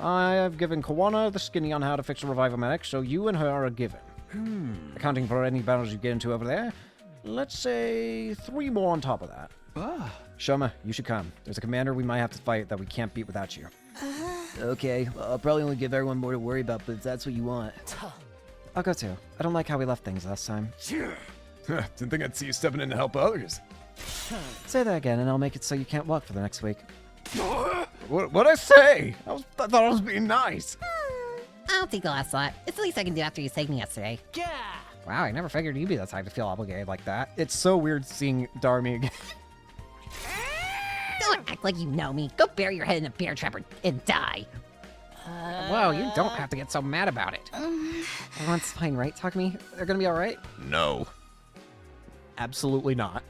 I have given Kawana the skinny on how to fix a Revive-O-Matic, so you and her are a given. Accounting for any battles you get into over there, let's say 3 more on top of that. Shoma, you should come. There's a commander we might have to fight that we can't beat without you. Okay, well, I'll probably only give everyone more to worry about, but if that's what you want. I'll go too. I don't like how we left things last time. Didn't think I'd see you stepping in to help others. Say that again, and I'll make it so you can't walk for the next week. What'd I say? I thought I was being nice. I'll take the last slot. It's the least I can do after you saved me yesterday. Yeah. Wow, I never figured you'd be the type to feel obligated like that. It's so weird seeing Darumi again. Don't act like you know me. Go bury your head in a bear trap and die. Wow, you don't have to get so mad about it. Everyone's fine, right, Takumi? They're gonna be alright? No. Absolutely not.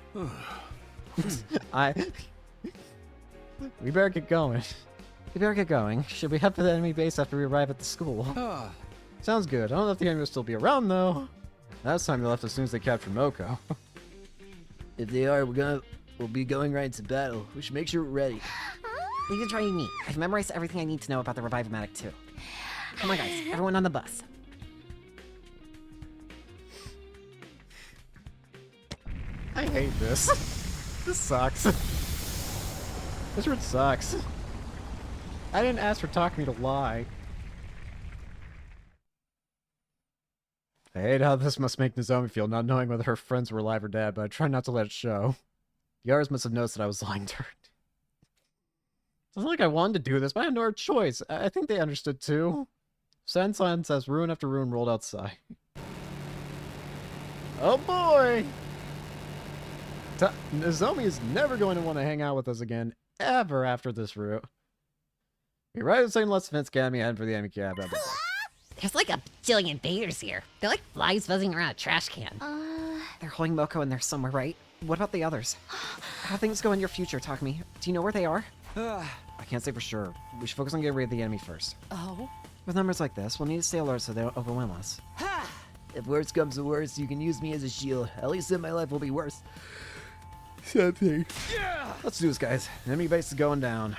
We better get going. We better get going. Should we head for the enemy base after we arrive at the school? Sounds good. I don't know if the enemy will still be around, though. Last time they left as soon as they captured Moko. If they are, we'll be going right into battle. We should make sure we're ready. Leave it try me. I've memorized everything I need to know about the Revive-O-Matic too. Come on, guys. Everyone on the bus. I hate this. This sucks. This route sucks. I didn't ask for Takumi to lie. I hate how this must make Nozomi feel, not knowing whether her friends were alive or dead, but I try not to let it show. Yars must have noticed that I was lying to her. It's not like I wanted to do this, but I had no other choice. I think they understood too. Sensan says ruin after ruin rolled outside. Oh boy! Nozomi is never going to want to hang out with us again, ever after this route. You're right at the same Let's Defense Academy and for the enemy cab. There's like a bajillion invaders here. They're like flies buzzing around a trash can. They're holding Moko in there somewhere, right? What about the others? How things go in your future, Takumi? Do you know where they are? I can't say for sure. We should focus on getting rid of the enemy first. Oh? With numbers like this, we'll need to stay alert so they don't overwhelm us. If worse comes to worse, you can use me as a shield. At least then my life will be worse. Something. Yeah! Let's do this, guys. Enemy base is going down.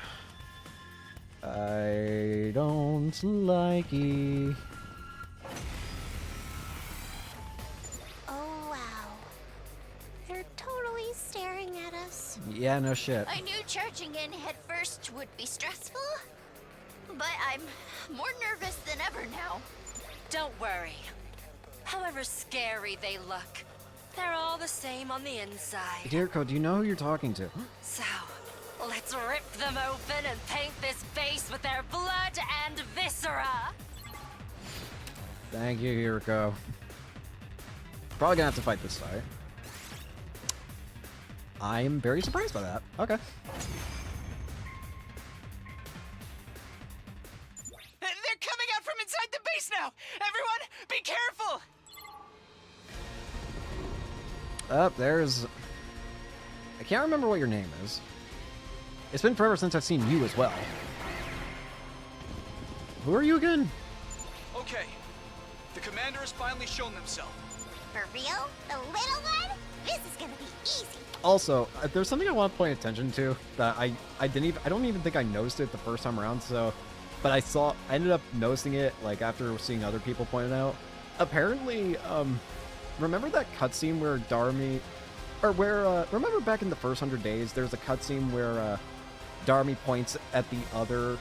I don't like it. Oh, wow. They're totally staring at us. Yeah, no shit. I knew charging in head first would be stressful, but I'm more nervous than ever now. Don't worry. However scary they look, they're all the same on the inside. Deerko, do you know who you're talking to? So, let's rip them open and paint this base with their blood and viscera. Thank you, Hiriko. Probably gonna have to fight this fight. I'm very surprised by that. Okay. They're coming out from inside the base now! Everyone, be careful! There's... I can't remember what your name is. It's been forever since I've seen you as well. Who are you again? Okay. The commander has finally shown themselves. For real? The little one? This is gonna be easy. Also, there's something I want to point attention to that I don't even think I noticed it the first time around, so... But I ended up noticing it, like, after seeing other people point it out. Apparently, remember that cutscene where Darumi... Or where, remember back in the first 100 days, there's a cutscene where, Darumi points at the other...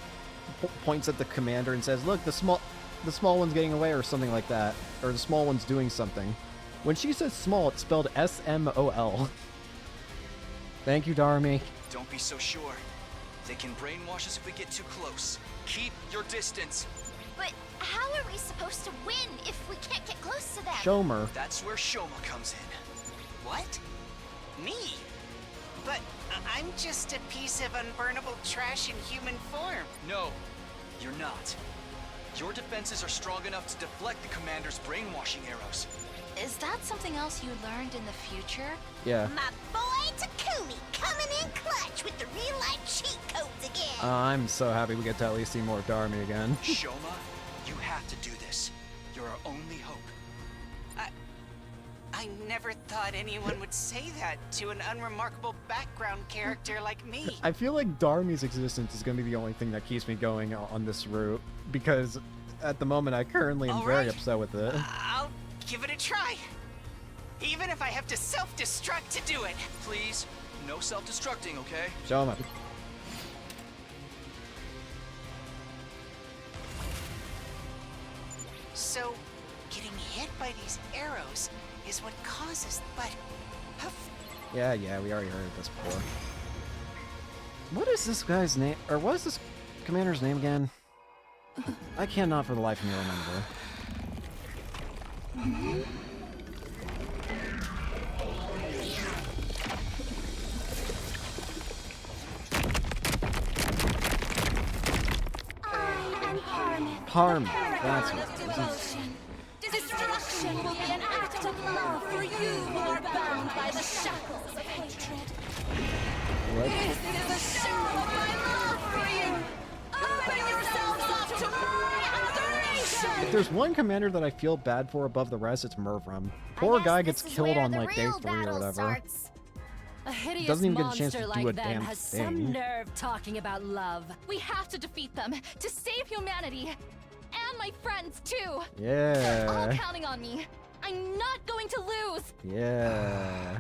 points at the commander and says, look, the small one's getting away, or something like that. Or the small one's doing something. When she says small, it's spelled S-M-O-L. Thank you, Darumi. Don't be so sure. They can brainwash us if we get too close. Keep your distance. But how are we supposed to win if we can't get close to them? Shomer. That's where Shoma comes in. What? Me? But I'm just a piece of unburnable trash in human form. No, you're not. Your defenses are strong enough to deflect the commander's brainwashing arrows. Is that something else you learned in the future? Yeah. My boy Takumi coming in clutch with the real-life cheat codes again. I'm so happy we get to at least see more of Darumi again. Shoma, you have to do this. You're our only hope. I never thought anyone would say that to an unremarkable background character like me. I feel like Darumi's existence is going to be the only thing that keeps me going on this route, because at the moment I currently am very upset with it. I'll give it a try. Even if I have to self-destruct to do it. Please, No self-destructing, okay? Show him up. So, getting hit by these arrows is what causes. But, Yeah, we already heard this before. What is this guy's name? Or what is this commander's name again? I cannot for the life of me remember. Harm. That's what it is. Destruction will be an act of love for you who are bound by the shackles of hatred. This is a show of my love for you. Open yourselves up to my adoration. If there's one commander that I feel bad for above the rest, it's Mervram. Poor guy gets killed on like day 3 or whatever. A hideous Doesn't even get a chance to monster do a like them damn has thing. some nerve talking about love. We have to defeat them to save humanity. And my friends, too. They're all Yeah. counting on me. I'm not going to lose. Yeah.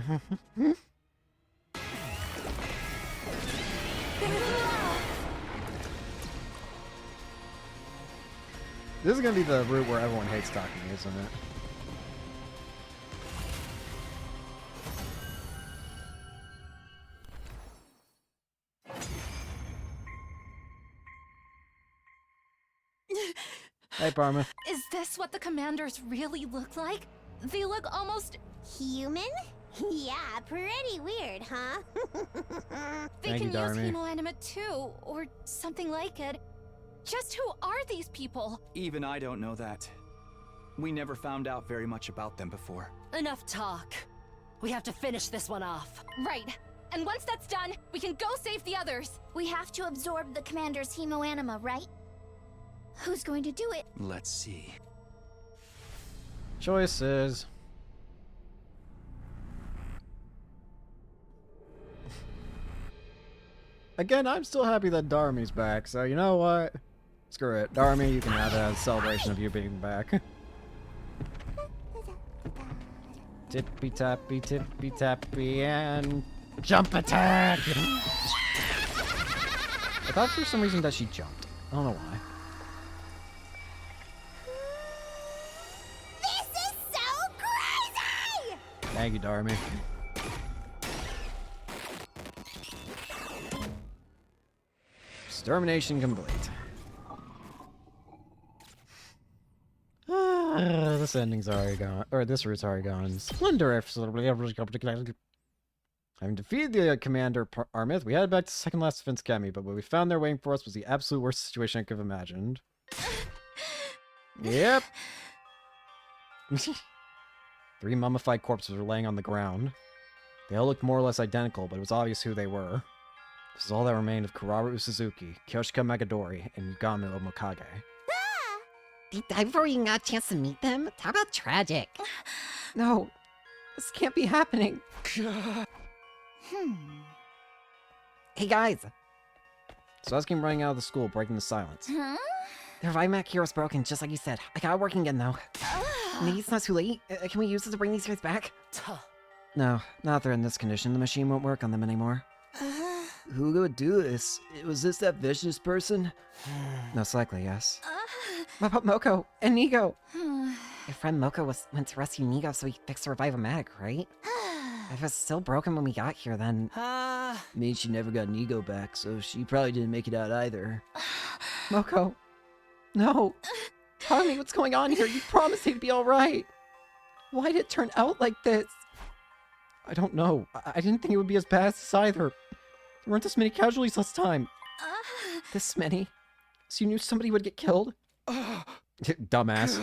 This is gonna be the route where everyone hates talking, isn't it? Hey, Parma. Is this what the commanders really look like? They look almost Human? Yeah, pretty weird, huh? They Thank you, can use Darumi. hemoanima too, or something like it. Just who are these people? Even I don't know that. We never found out very much about them before. Enough talk. We have to finish this one off. Right. And once that's done, we can go save the others. We have to absorb the commander's hemoanima, right? Who's going to do it? Let's see. Choices. Again, I'm still happy that Darumi's back, so you know what? Screw it. Darumi, you can have a celebration of you being back. Tippy tappy, and jump attack! I thought for some reason that she jumped. I don't know why. This is so crazy! Thank you, Darumi. Extermination complete. This ending's already gone, or this route's already gone. Splendor, having defeated the commander Armith, we headed back to second last defense academy, but what we found there waiting for us was the absolute worst situation I could have imagined. Yep. 3 mummified corpses were laying on the ground. They all looked more or less identical, but it was obvious who they were. This is all that remained of Kuraru Suzuki, Kyoshika Megadori, and Yugami Omokage. They died before you got a chance to meet them? Talk about tragic. No, this can't be happening. Hey guys, So I came running out of the school, breaking the silence. Huh? the Revive hero's broken, just like you said. I got it working again though. Maybe it's not too late. Can we use it to bring these guys back? No, not if they're in this condition. The machine won't work on them anymore. Who would do this? Was this that vicious person? Most likely, yes. What about Moko and Nigo? Your friend Moko went to rescue Nigo so he fixed the Revive-O-Matic, right? If it was still broken when we got here, then... Means she never got an ego back, so she probably didn't make it out either. Moko. No. Tell me what's going on here. You promised he'd be alright. Why did it turn out like this? I don't know. I didn't think it would be as bad as this either. There weren't this many casualties last time. This many? So you knew somebody would get killed? Dumbass.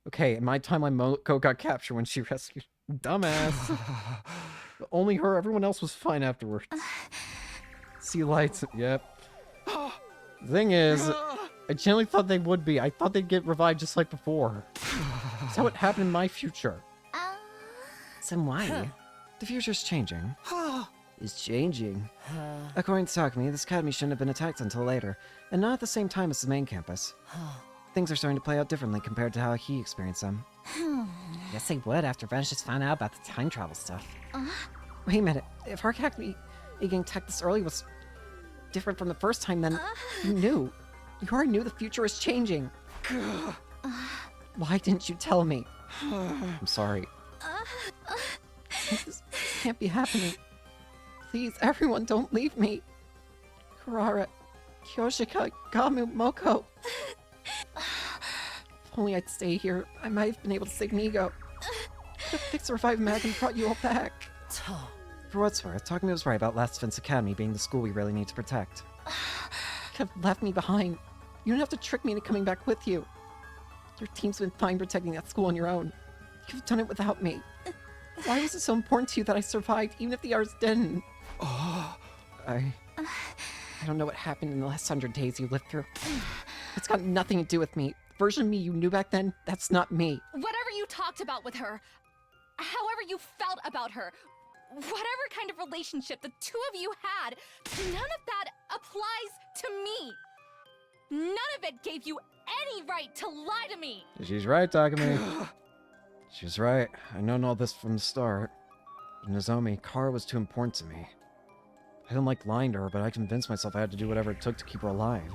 Okay, in my timeline, Moko got captured when she rescued... Dumbass. Only her, everyone else was fine afterwards. See lights, yep. The thing is, I genuinely thought they would be. I thought they'd get revived just like before. That's how it happened in my future. So why? The future's changing. It's changing. According to Takumi, this academy shouldn't have been attacked until later, and not at the same time as the main campus. Things are starting to play out differently compared to how he experienced them. Guess they would after Venice just found out about the time travel stuff. Wait a minute, if our academy You getting tech this early was different from the first time, then you knew. You already knew the future was changing. Why didn't you tell me? I'm sorry. This can't be happening. Please, everyone, don't leave me. Kurara, Kyoshika, Gamu, Moko. If only I'd stay here, I might have been able to save Nigo. Could have fixed the revive mag and brought you all back. For what's worth, Takumi was right about Last Defense Academy being the school we really need to protect. You could have left me behind. You don't have to trick me into coming back with you. Your team's been fine protecting that school on your own. You could have done it without me. Why was it so important to you that I survived, even if the others didn't? I don't know what happened in the last 100 days you lived through. It's got nothing to do with me. The version of me you knew back then, that's not me. Whatever you talked about with her, however you felt about her, whatever kind of relationship the two of you had, none of that applies to me. None of it gave you any right to lie to me. She's right, Takumi. She's right. I known all this from the start. Nozomi, Kara was too important to me. I didn't like lying to her, but I convinced myself I had to do whatever it took to keep her alive.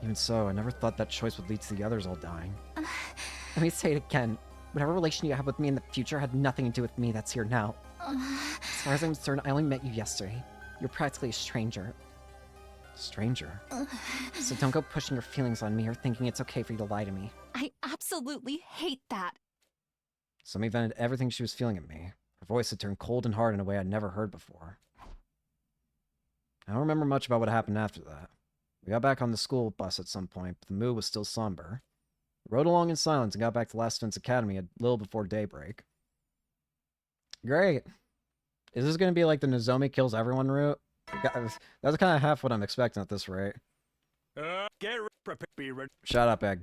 Even so, I never thought that choice would lead to the others all dying. Let me say it again. Whatever relation you have with me in the future had nothing to do with me that's here now. As far as I'm concerned, I only met you yesterday. You're practically a stranger. Stranger? So don't go pushing your feelings on me or thinking it's okay for you to lie to me. I absolutely hate that. Sumi vented everything she was feeling at me. Her voice had turned cold and hard in a way I'd never heard before. I don't remember much about what happened after that. We got back on the school bus at some point, but the mood was still somber. We rode along in silence and got back to Last Defense Academy a little before daybreak. Great. Is this going to be like the Nozomi kills everyone route? That's kind of half what I'm expecting at this rate. Get prepared, be ready. Shut up, Egg.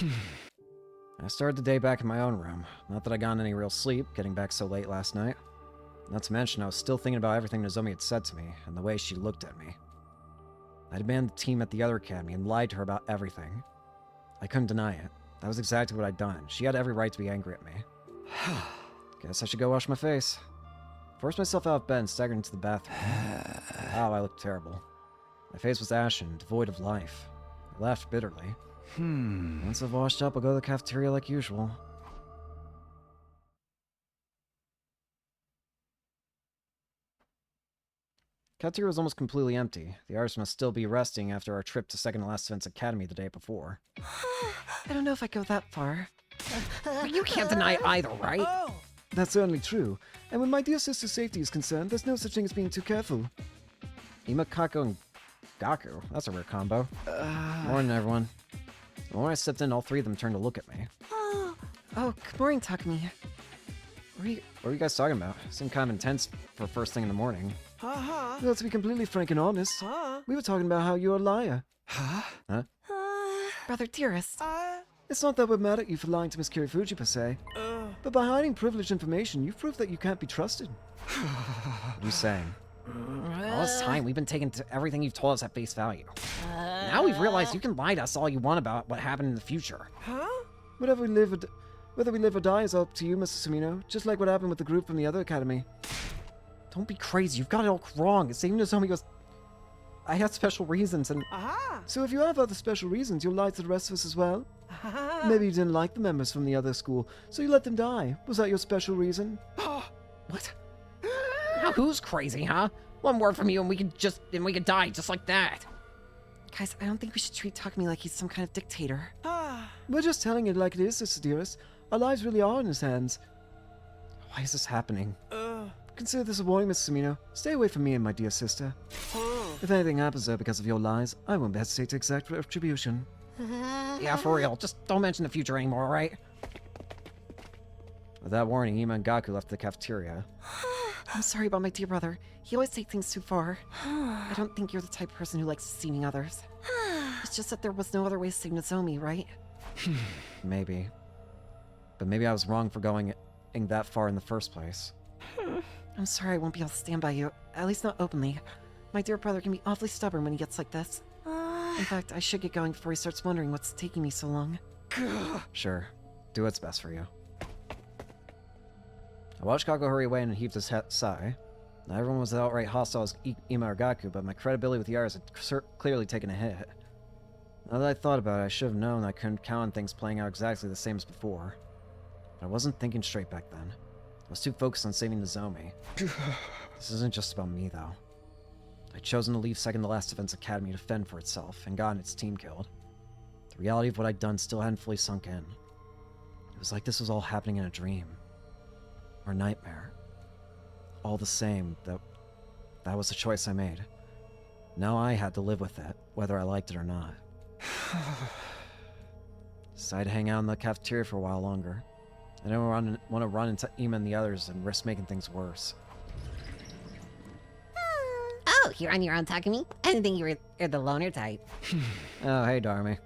I started the day back in my own room. Not that I got any real sleep, getting back so late last night. Not to mention, I was still thinking about everything Nozomi had said to me, and the way she looked at me. I'd abandoned the team at the other academy and lied to her about everything. I couldn't deny it. That was exactly what I'd done. She had every right to be angry at me. Guess I should go wash my face. Forced myself out of bed and staggered into the bathroom. Wow, I looked terrible. My face was ashen, devoid of life. I laughed bitterly. Once I've washed up, I'll go to the cafeteria like usual. Cafeteria was almost completely empty. The artists must still be resting after our trip to Second to Last Defense Academy the day before. I don't know if I go that far. You can't deny either, right? That's certainly true. And when my dear sister's safety is concerned, there's no such thing as being too careful. Imakako and Gaku. That's a rare combo. Morning, everyone. The moment I stepped in, all three of them turned to look at me. Oh, good morning, Takumi. What are you guys talking about? Seemed kind of intense for first thing in the morning. Well, to be completely frank and honest, we were talking about how you're a liar. Huh? Brother dearest. It's not that we're mad at you for lying to Miss Kirifuji per se, but by hiding privileged information, you've proved that you can't be trusted. What are you saying? All this time, we've been taking everything you've told us at face value. Now we've realized you can lie to us all you want about what happened in the future. Whether we live or die is up to you, Mr. Sumino, just like what happened with the group from the other academy. Don't be crazy, you've got it all wrong. Saying Nozomi goes, I had special reasons and... So if you have other special reasons, you'll lie to the rest of us as well? Maybe you didn't like the members from the other school, so you let them die. Was that your special reason? What? Now who's crazy, huh? One word from you and we could die just like that. Guys, I don't think we should treat Takumi like he's some kind of dictator. We're just telling it like it is, Sister Dearest. Our lives really are in his hands. Why is this happening? Consider this a warning, Mr. Sumino. Stay away from me and my dear sister. If anything happens there because of your lies, I won't hesitate to exact retribution. Yeah, for real. Just don't mention the future anymore, alright? With that warning, Ima and Gaku left the cafeteria. I'm sorry about my dear brother. He always takes things too far. I don't think you're the type of person who likes deceiving others. It's just that there was no other way to save Nozomi, right? Maybe. But maybe I was wrong for going that far in the first place. I'm sorry I won't be able to stand by you, at least not openly. My dear brother can be awfully stubborn when he gets like this. In fact, I should get going before he starts wondering what's taking me so long. Sure. Do what's best for you. I watched Kako hurry away and heaved his sigh. Not everyone was outright hostile as Ima or Gaku, but my credibility with Yaris had clearly taken a hit. Now that I thought about it, I should have known I couldn't count on things playing out exactly the same as before. But I wasn't thinking straight back then. I was too focused on saving Nozomi. This isn't just about me, though. I'd chosen to leave second to last Defense Academy to fend for itself, and gotten its team killed. The reality of what I'd done still hadn't fully sunk in. It was like this was all happening in a dream. Or a nightmare. All the same, that was the choice I made. Now I had to live with it, whether I liked it or not. Decided to hang out in the cafeteria for a while longer. I didn't want to run into Ima and the others and risk making things worse. Oh, you're on your own, Takumi? I didn't think you were the loner type. Oh, hey, Darumi.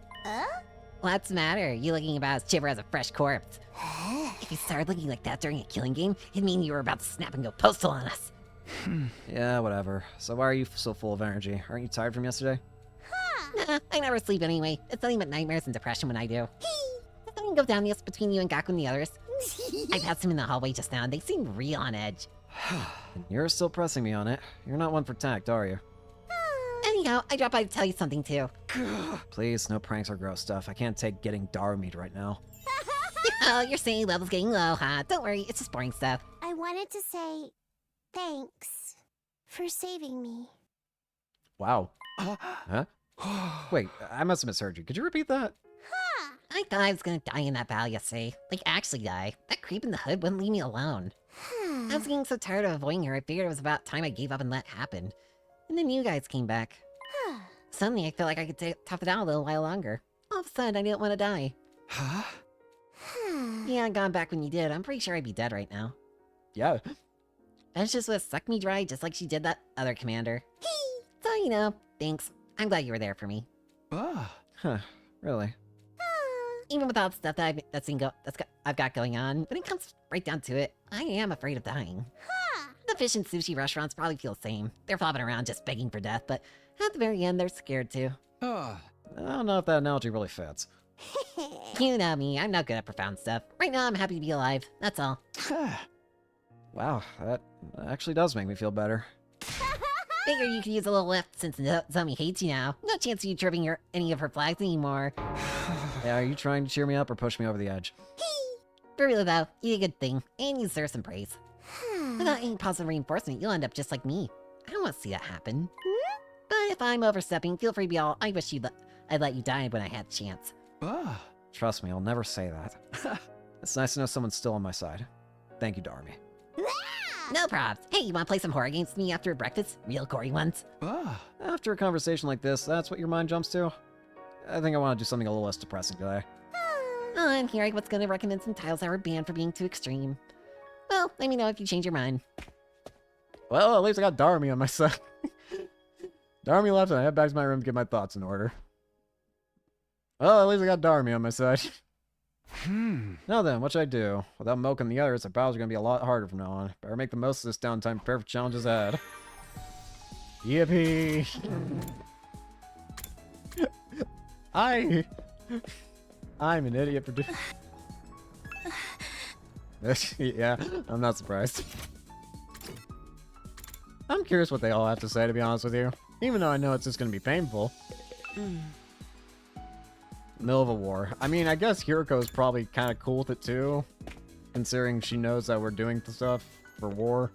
What's the matter? You looking about as chipper as a fresh corpse. If you started looking like that during a killing game, it'd mean you were about to snap and go postal on us. Yeah, whatever. So why are you so full of energy? Aren't you tired from yesterday? Nah, I never sleep anyway. It's nothing but nightmares and depression when I do. Did something go down between you and Gaku and the others? I passed him in the hallway just now and they seem real on edge. And you're still pressing me on it. You're not one for tact, are you? Anyhow, I dropped by to tell you something too. Please, no pranks or gross stuff. I can't take getting Darumi right now. Oh, your sanity level's getting low, huh? Don't worry, it's just boring stuff. I wanted to say thanks for saving me. Wow. Huh? Wait, I must have misheard you. Could you repeat that? I thought I was gonna die in that battle yesterday. Like, actually die. That creep in the hood wouldn't leave me alone. I was getting so tired of avoiding her, I figured it was about time I gave up and let it happen. And then you guys came back. Suddenly, I felt like I could tough it out a little while longer. All of a sudden, I didn't want to die. Huh? Yeah, I got back when you did. I'm pretty sure I'd be dead right now. Yeah. That's just what sucked me dry, just like she did that other commander. So, you know, thanks. I'm glad you were there for me. Huh, really? Even without stuff that I've got going on, when it comes right down to it, I am afraid of dying. The fish and sushi restaurants probably feel the same. They're flopping around just begging for death, but at the very end, they're scared too. I don't know if that analogy really fits. You know me, I'm not good at profound stuff. Right now, I'm happy to be alive. That's all. Wow, that actually does make me feel better. Figure you could use a little lift since Zomi hates you now. No chance of you tripping any of her flags anymore. Yeah, are you trying to cheer me up or push me over the edge? For real though, you did a good thing, and you deserve some praise. Without any positive reinforcement, you'll end up just like me. I don't want to see that happen. But if I'm overstepping, feel free to be all, I wish I'd let you die when I had a chance. Trust me, I'll never say that. It's nice to know someone's still on my side. Thank you, Darumi. No probs. Hey, you wanna play some horror games with me after breakfast? Real gory ones? After a conversation like this, that's what your mind jumps to? I think I want to do something a little less depressing today. Oh, and here I was gonna recommend some titles that were banned for being too extreme. Well, let me know if you change your mind. Well, at least I got Darumi on my side. Darumi left and I head back to my room to get my thoughts in order. Well, at least I got Darumi on my side. Now then, what should I do? Without milking the others, our battles are going to be a lot harder from now on. Better make the most of this downtime, prepare for challenges ahead. Yippee! I'm an idiot for doing... Yeah, I'm not surprised. I'm curious what they all have to say, to be honest with you. Even though I know it's just going to be painful. Middle of a war. I mean, I guess Hiroko is probably kind of cool with it too, considering she knows that we're doing the stuff for war.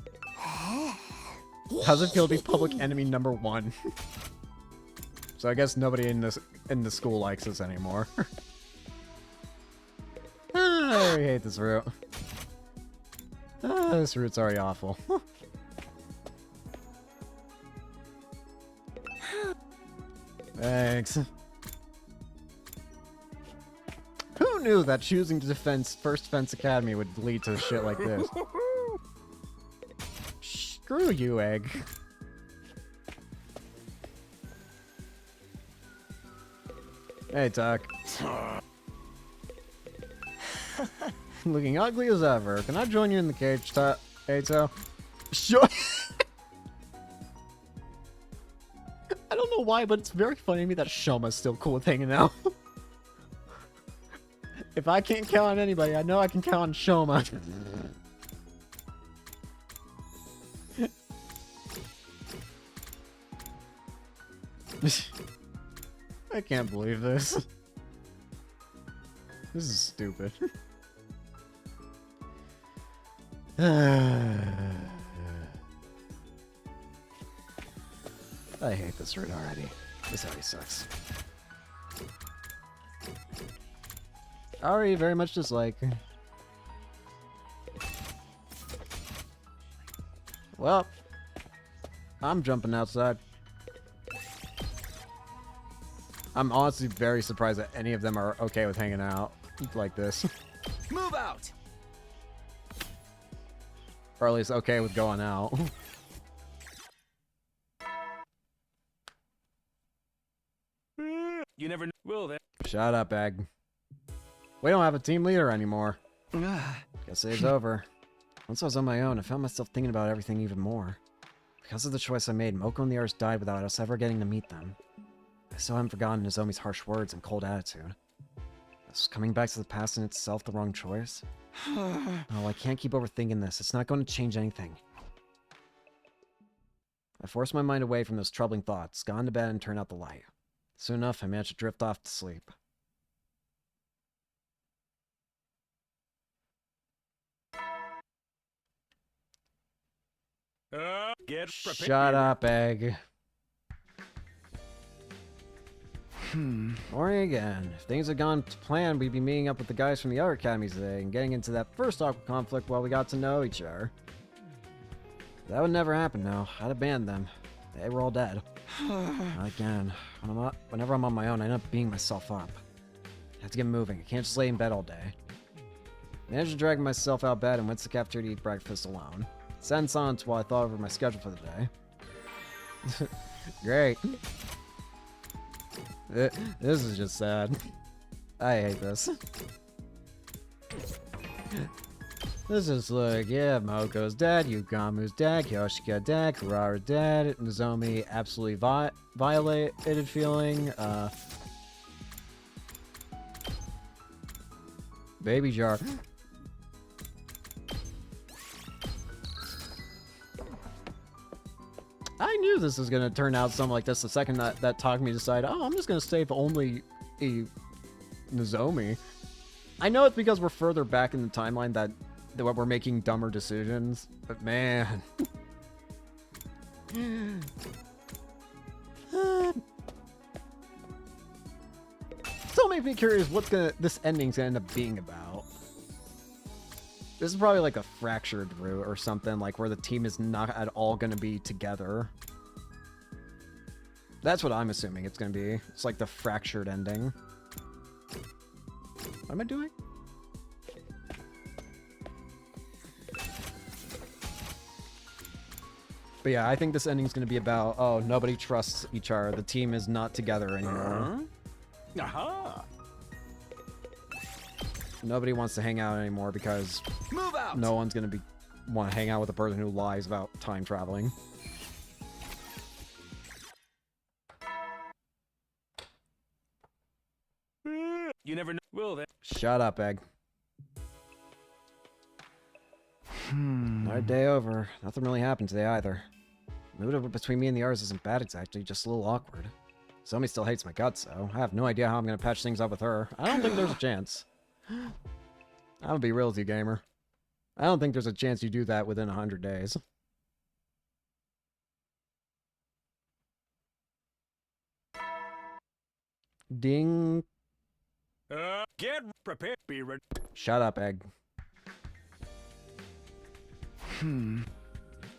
How's it feel to be public enemy #1? So I guess nobody in the school likes us anymore. I hate this route. This route's already awful. Thanks. Who knew that choosing to First Defense Academy would lead to shit like this? Screw you, Egg. Hey, Tuck. Looking ugly as ever. Can I join you in the cage, Eito? Sure. I don't know why, but it's very funny to me that Shoma's still cool with hanging out. If I can't count on anybody, I know I can count on Shoma. I can't believe this. This is stupid. I hate this route already. This already sucks. Already very much dislike. Well, I'm jumping outside. I'm honestly very surprised that any of them are okay with hanging out like this. Move out! Or at least okay with going out. You never will then. Shut up, Egg. We don't have a team leader anymore. Guess it's over. Once I was on my own, I found myself thinking about everything even more. Because of the choice I made, Moko and the others died without us ever getting to meet them. I still haven't forgotten Nozomi's harsh words and cold attitude. Was coming back to the past in itself the wrong choice? Oh, I can't keep overthinking this. It's not going to change anything. I forced my mind away from those troubling thoughts, gone to bed, and turned out the light. Soon enough, I managed to drift off to sleep. Get prepared. Shut up, Egg. Morning again. If things had gone to plan, we'd be meeting up with the guys from the other academies today and getting into that first awkward conflict while we got to know each other. That would never happen now. I'd abandoned them. They were all dead. Not again. Whenever I'm on my own, I end up beating myself up. I have to get moving. I can't just lay in bed all day. Managed to drag myself out of bed and went to the cafeteria to eat breakfast alone. Sat in silence while I thought over my schedule for the day. Great. This is just sad. I hate this. This is like, yeah, Moko's dead, Yugamu's dead, Kyoshika dead, Kurara's dead, Nozomi absolutely violated feeling, Baby Jar. I knew this was going to turn out something like this the second that Takumi decided, oh, I'm just going to save only a Nozomi. I know it's because we're further back in the timeline that we're making dumber decisions, but man. Still makes me curious what's this ending's gonna end up being about. This is probably like a fractured route or something, like where the team is not at all gonna be together. That's what I'm assuming it's gonna be. It's like the fractured ending. What am I doing? But yeah, I think this ending's gonna be about, oh, nobody trusts each other. The team is not together anymore. Aha! Nobody wants to hang out anymore because Move out! no one's gonna want to hang out with a person who lies about time traveling. You never know. Will then. Shut up, Egg. Another day over. Nothing really happened today either. The mood between me and the others isn't bad exactly, just a little awkward. Somebody still hates my guts, though. I have no idea how I'm gonna patch things up with her. I don't think there's a chance. I'm gonna be real with you, gamer. I don't think there's a chance you do that within 100 days. Ding. Get prepared. Be ready. Shut up, Egg.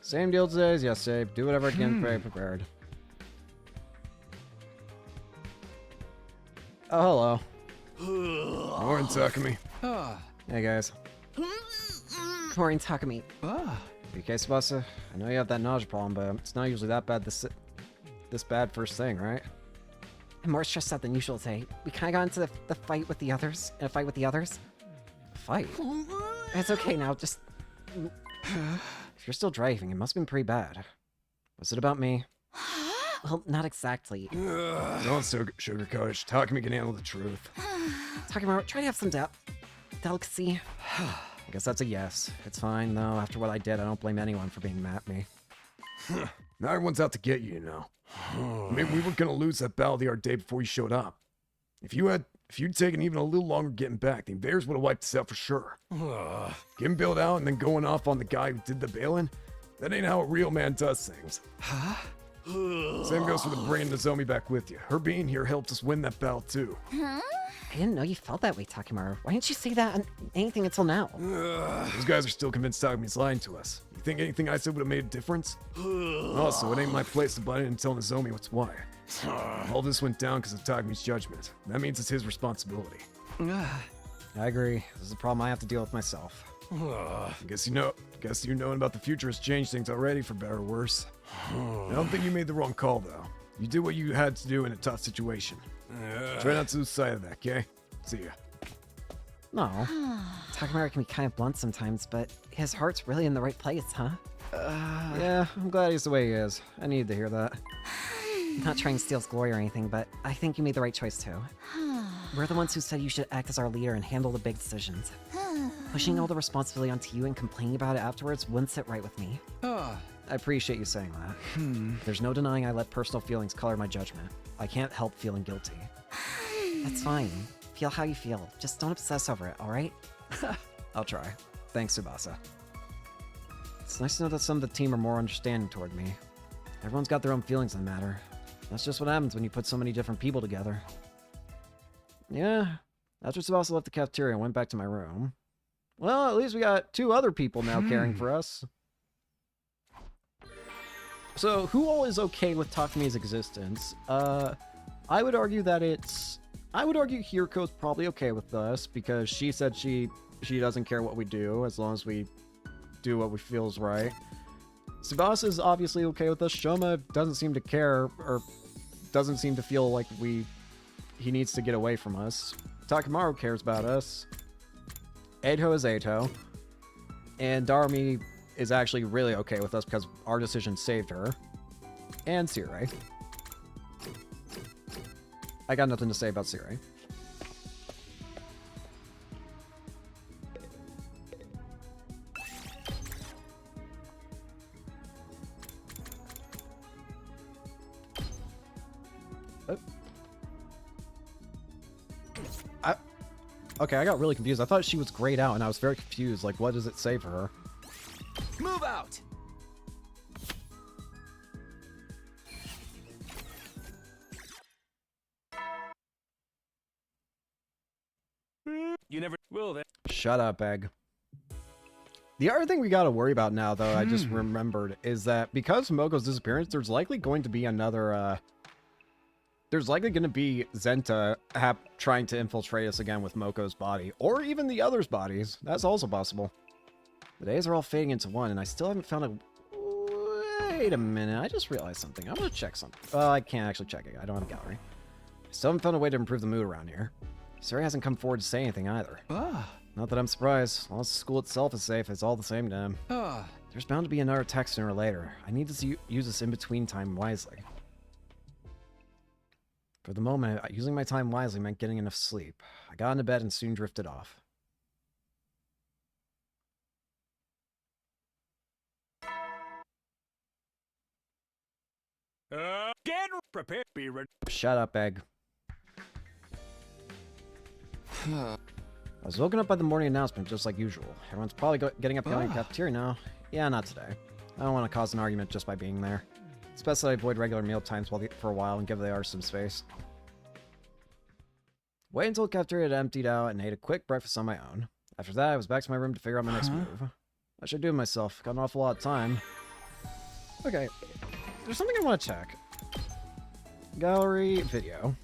Same deal today as yesterday. Do whatever I can to be prepared. Oh, hello. Morning, Takumi. Hey, guys. Morning, Takumi. You okay, Tsubasa? I know you have that nausea problem, but it's not usually that bad this bad first thing, right? I'm more stressed out than usual today. We kind of got into the fight with the others. In a fight with the others. Fight? It's okay now, just... If you're still driving, it must have been pretty bad. Was it about me? Well, not exactly. Don't sugarcoat it. Takumi can handle the truth. Takuma, try to have some delicacy. I guess that's a yes. It's fine, though. After what I did, I don't blame anyone for being mad at me. Now everyone's out to get you, you know. I mean, we were gonna lose that battle the other day before you showed up. If you'd taken even a little longer getting back, the invaders would have wiped us out for sure. Getting bailed out and then going off on the guy who did the bailing? That ain't how a real man does things. Huh? Same goes for the bringing Nozomi back with you. Her being here helped us win that battle too. I didn't know you felt that way, Takimaru. Why didn't you say that on anything until now? Those guys are still convinced Takami's lying to us. You think anything I said would have made a difference? Also, it ain't my place to butt in and tell Nozomi what's why. All this went down because of Takami's judgment. That means it's his responsibility. I agree. This is a problem I have to deal with myself. Guess you knowing about the future has changed things already, for better or worse. I don't think you made the wrong call, though. You did what you had to do in a tough situation. Try not to lose sight of that, okay? See ya. No. Takimaru can be kind of blunt sometimes, but his heart's really in the right place, huh? Yeah, I'm glad he's the way he is. I needed to hear that. I'm not trying to steal his glory or anything, but I think you made the right choice too. We're the ones who said you should act as our leader and handle the big decisions. Pushing all the responsibility onto you and complaining about it afterwards wouldn't sit right with me. I appreciate you saying that. There's no denying I let personal feelings color my judgment. I can't help feeling guilty. That's fine. Feel how you feel. Just don't obsess over it, alright? I'll try. Thanks, Tsubasa. It's nice to know that some of the team are more understanding toward me. Everyone's got their own feelings on the matter. That's just what happens when you put so many different people together. Yeah, after Tsubasa left the cafeteria and went back to my room. Well, at least we got 2 other people now caring for us. So, who all is okay with Takami's existence? I would argue that I would argue Hiroko's probably okay with us, because she said she doesn't care what we do, as long as we do what we feel is right. Tsubasa's obviously okay with us. Shoma doesn't seem to care, or doesn't seem to feel like he needs to get away from us. Takimaru cares about us. Eito is Eito. And Darumi is actually really okay with us because our decision saved her. And Sirei. I got nothing to say about Sirei. Okay, I got really confused. I thought she was grayed out, and I was very confused. Like, what does it say for her? Move out! You never will then. Shut up, Egg. The other thing we gotta worry about now, though, I just remembered, is that because of Moko's disappearance, there's likely going to be another, there's likely going to be Zenta trying to infiltrate us again with Moko's body, or even the others' bodies. That's also possible. The days are all fading into one, and I still haven't found a... Wait a minute, I just realized something. I'm gonna check something. Well, I can't actually check it. I don't have a gallery. I still haven't found a way to improve the mood around here. Suri hasn't come forward to say anything either. Not that I'm surprised. As long as the school itself is safe, it's all the same to him. There's bound to be another attack sooner or later. I need to use this in-between time wisely. For the moment, using my time wisely meant getting enough sleep. I got into bed and soon drifted off. Get prepared. Be ready. Shut up, Egg. I was woken up by the morning announcement just like usual. Everyone's probably getting up going to the cafeteria now. Yeah, not today. I don't want to cause an argument just by being there. It's best that I avoid regular meal times for a while and give the others some space. Wait until the cafeteria had emptied out and ate a quick breakfast on my own. After that, I was back to my room to figure out my next move. I should do it myself. Got an awful lot of time. Okay, there's something I want to check. Gallery video.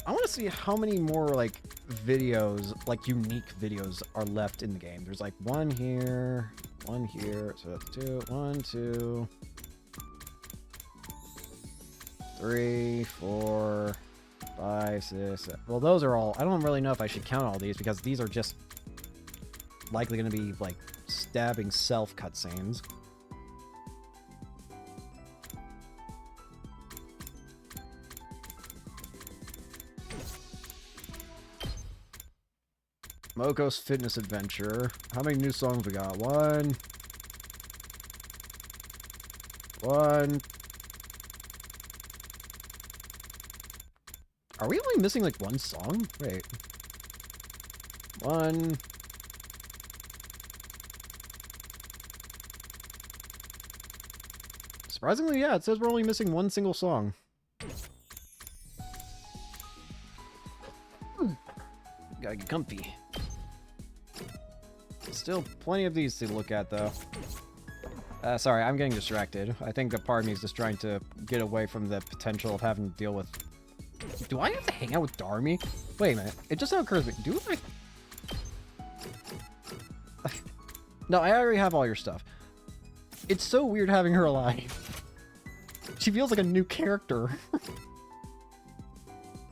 I want to see how many more, like, videos, like, unique videos are left in the game. There's, like, one here, so that's 2, 1, 2, 3, 4, 5, 6, 7. Well, those are all, I don't really know if I should count all these, because these are just likely going to be, like, stabbing self cutscenes. Moko's Fitness Adventure. How many new songs we got? 1, Are we only missing like one song? Wait. One. Surprisingly, yeah, it says we're only missing one single song. Gotta get comfy. Still plenty of these to look at, though. Sorry, I'm getting distracted. I think that part of me is just trying to get away from the potential of having to deal with... Do I have to hang out with Darumi? Wait a minute. It just now occurs to me. Do I? No, I already have all your stuff. It's so weird having her alive. She feels like a new character.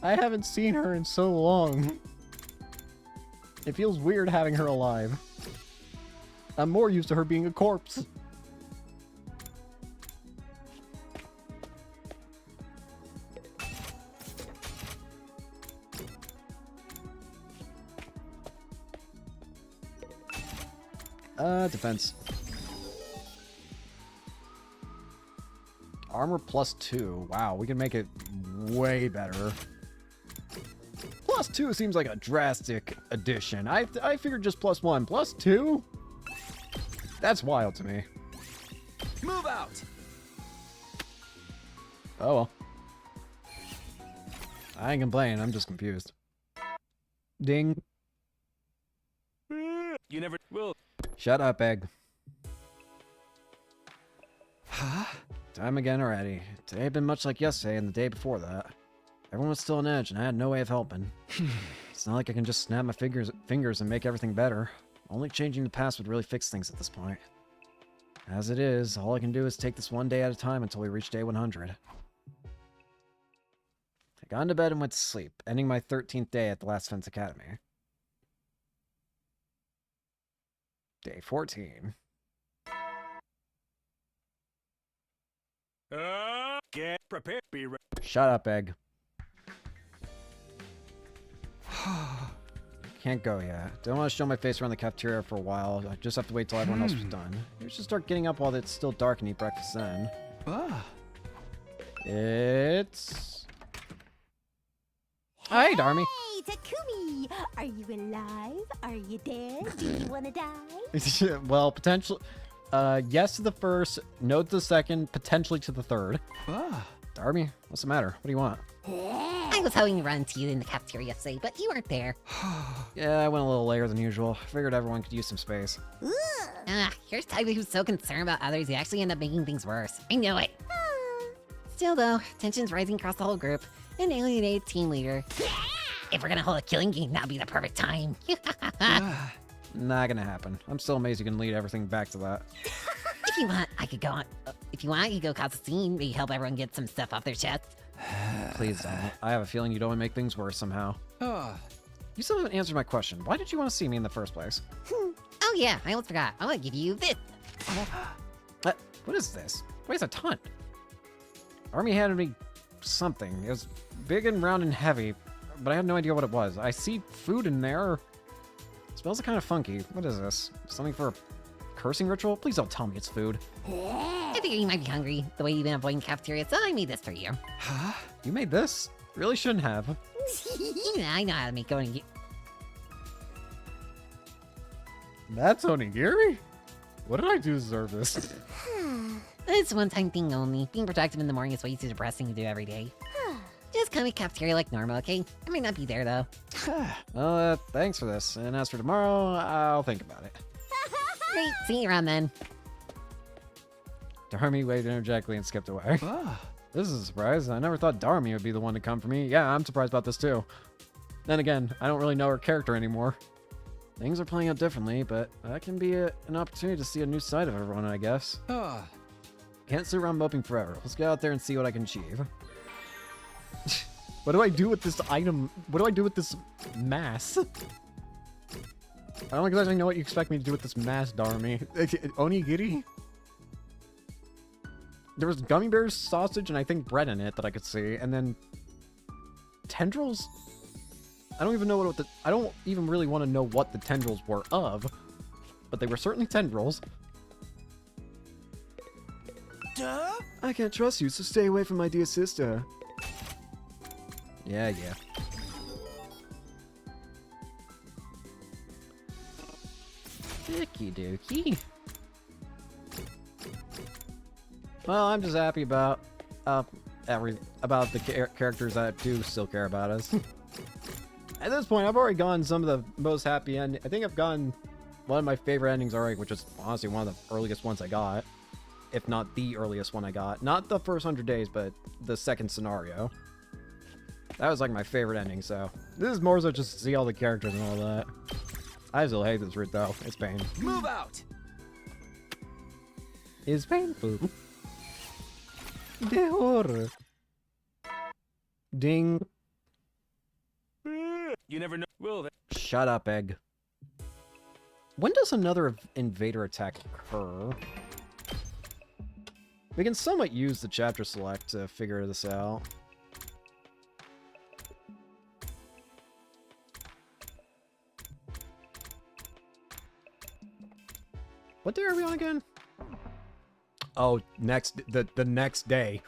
I haven't seen her in so long. It feels weird having her alive. I'm more used to her being a corpse. Defense. Armor +2. Wow, we can make it way better. +2 seems like a drastic addition. I figured just +1. +2? That's wild to me. Move out! Oh well. I ain't complaining, I'm just confused. Ding. You never will. Shut up, Egg. Huh? Time again already. Today had been much like yesterday and the day before that. Everyone was still on edge and I had no way of helping. It's not like I can just snap my fingers and make everything better. Only changing the past would really fix things at this point. As it is, all I can do is take this one day at a time until we reach day 100. I got into bed and went to sleep, ending my 13th day at the Last Fence Academy. Day 14. Get prepared. Be ready. Shut up, Egg. Can't go yet. Don't want to show my face around the cafeteria for a while. I just have to wait till everyone else is done. You should start getting up while it's still dark and eat breakfast then. It's... Hi, Darumi. Hey, Takumi! Are you alive? Are you dead? Do you want to die? Well, potentially... yes to the first, no to the second, potentially to the third. Darumi, what's the matter? What do you want? I was hoping to run into you in the cafeteria yesterday, but you weren't there. Yeah, I went a little later than usual. Figured everyone could use some space. Here's Tiger who's so concerned about others, he actually ended up making things worse. I know it. Still though, tension's rising across the whole group. An alienated team leader. If we're gonna hold a killing game, that'd be the perfect time. Not gonna happen. I'm still amazed you can lead everything back to that. If you want, I could go on. If you want, I could go cause a scene, maybe help everyone get some stuff off their chests. Please don't. I have a feeling you'd only make things worse somehow. You still haven't answered my question. Why did you want to see me in the first place? Oh yeah, I almost forgot. I want to give you this. What is this? Weighs a ton. Army handed me something. It was big and round and heavy, but I had no idea what it was. I see food in there. It smells kind of funky. What is this? Something for a cursing ritual? Please don't tell me it's food. I figured you might be hungry, the way you've been avoiding cafeteria, so I made this for you. Huh? You made this? Really shouldn't have. Yeah, I know how to make onigiri. That's onigiri? What did I do to deserve this? It's a one-time thing only. Being productive in the morning is way too depressing to do every day. Just come to cafeteria like normal, okay? I might not be there, though. Well, thanks for this. And as for tomorrow, I'll think about it. Great, see you around then. Darumi waved energetically and skipped away. This is a surprise. I never thought Darumi would be the one to come for me. Yeah, I'm surprised about this too. Then again, I don't really know her character anymore. Things are playing out differently, but that can be an opportunity to see a new side of everyone, I guess. Can't sit around moping forever. Let's get out there and see what I can achieve. What do I do with this item? What do I do with this mass? I don't exactly know what you expect me to do with this mass, Darumi. Onigiri? There was gummy bears, sausage, and I think bread in it that I could see, and then tendrils? I don't even know what I don't even really want to know what the tendrils were of, but they were certainly tendrils. I can't trust you, so stay away from my dear sister. Yeah, yeah. Okie dokie. Well, I'm just happy about about the characters that do still care about us. At this point, I've already gotten some of the most happy end. I think I've gotten one of my favorite endings already, which is honestly one of the earliest ones I got, if not the earliest one I got. Not the first 100 days, but the second scenario. That was like my favorite ending. So this is more so just to see all the characters and all that. I still hate this route though. It's pain. Move out. It's painful. The horror. Ding. You never know. Will they? Shut up, Egg. When does another invader attack occur? We can somewhat use the chapter select to figure this out. What day are we on again? Oh, the next day.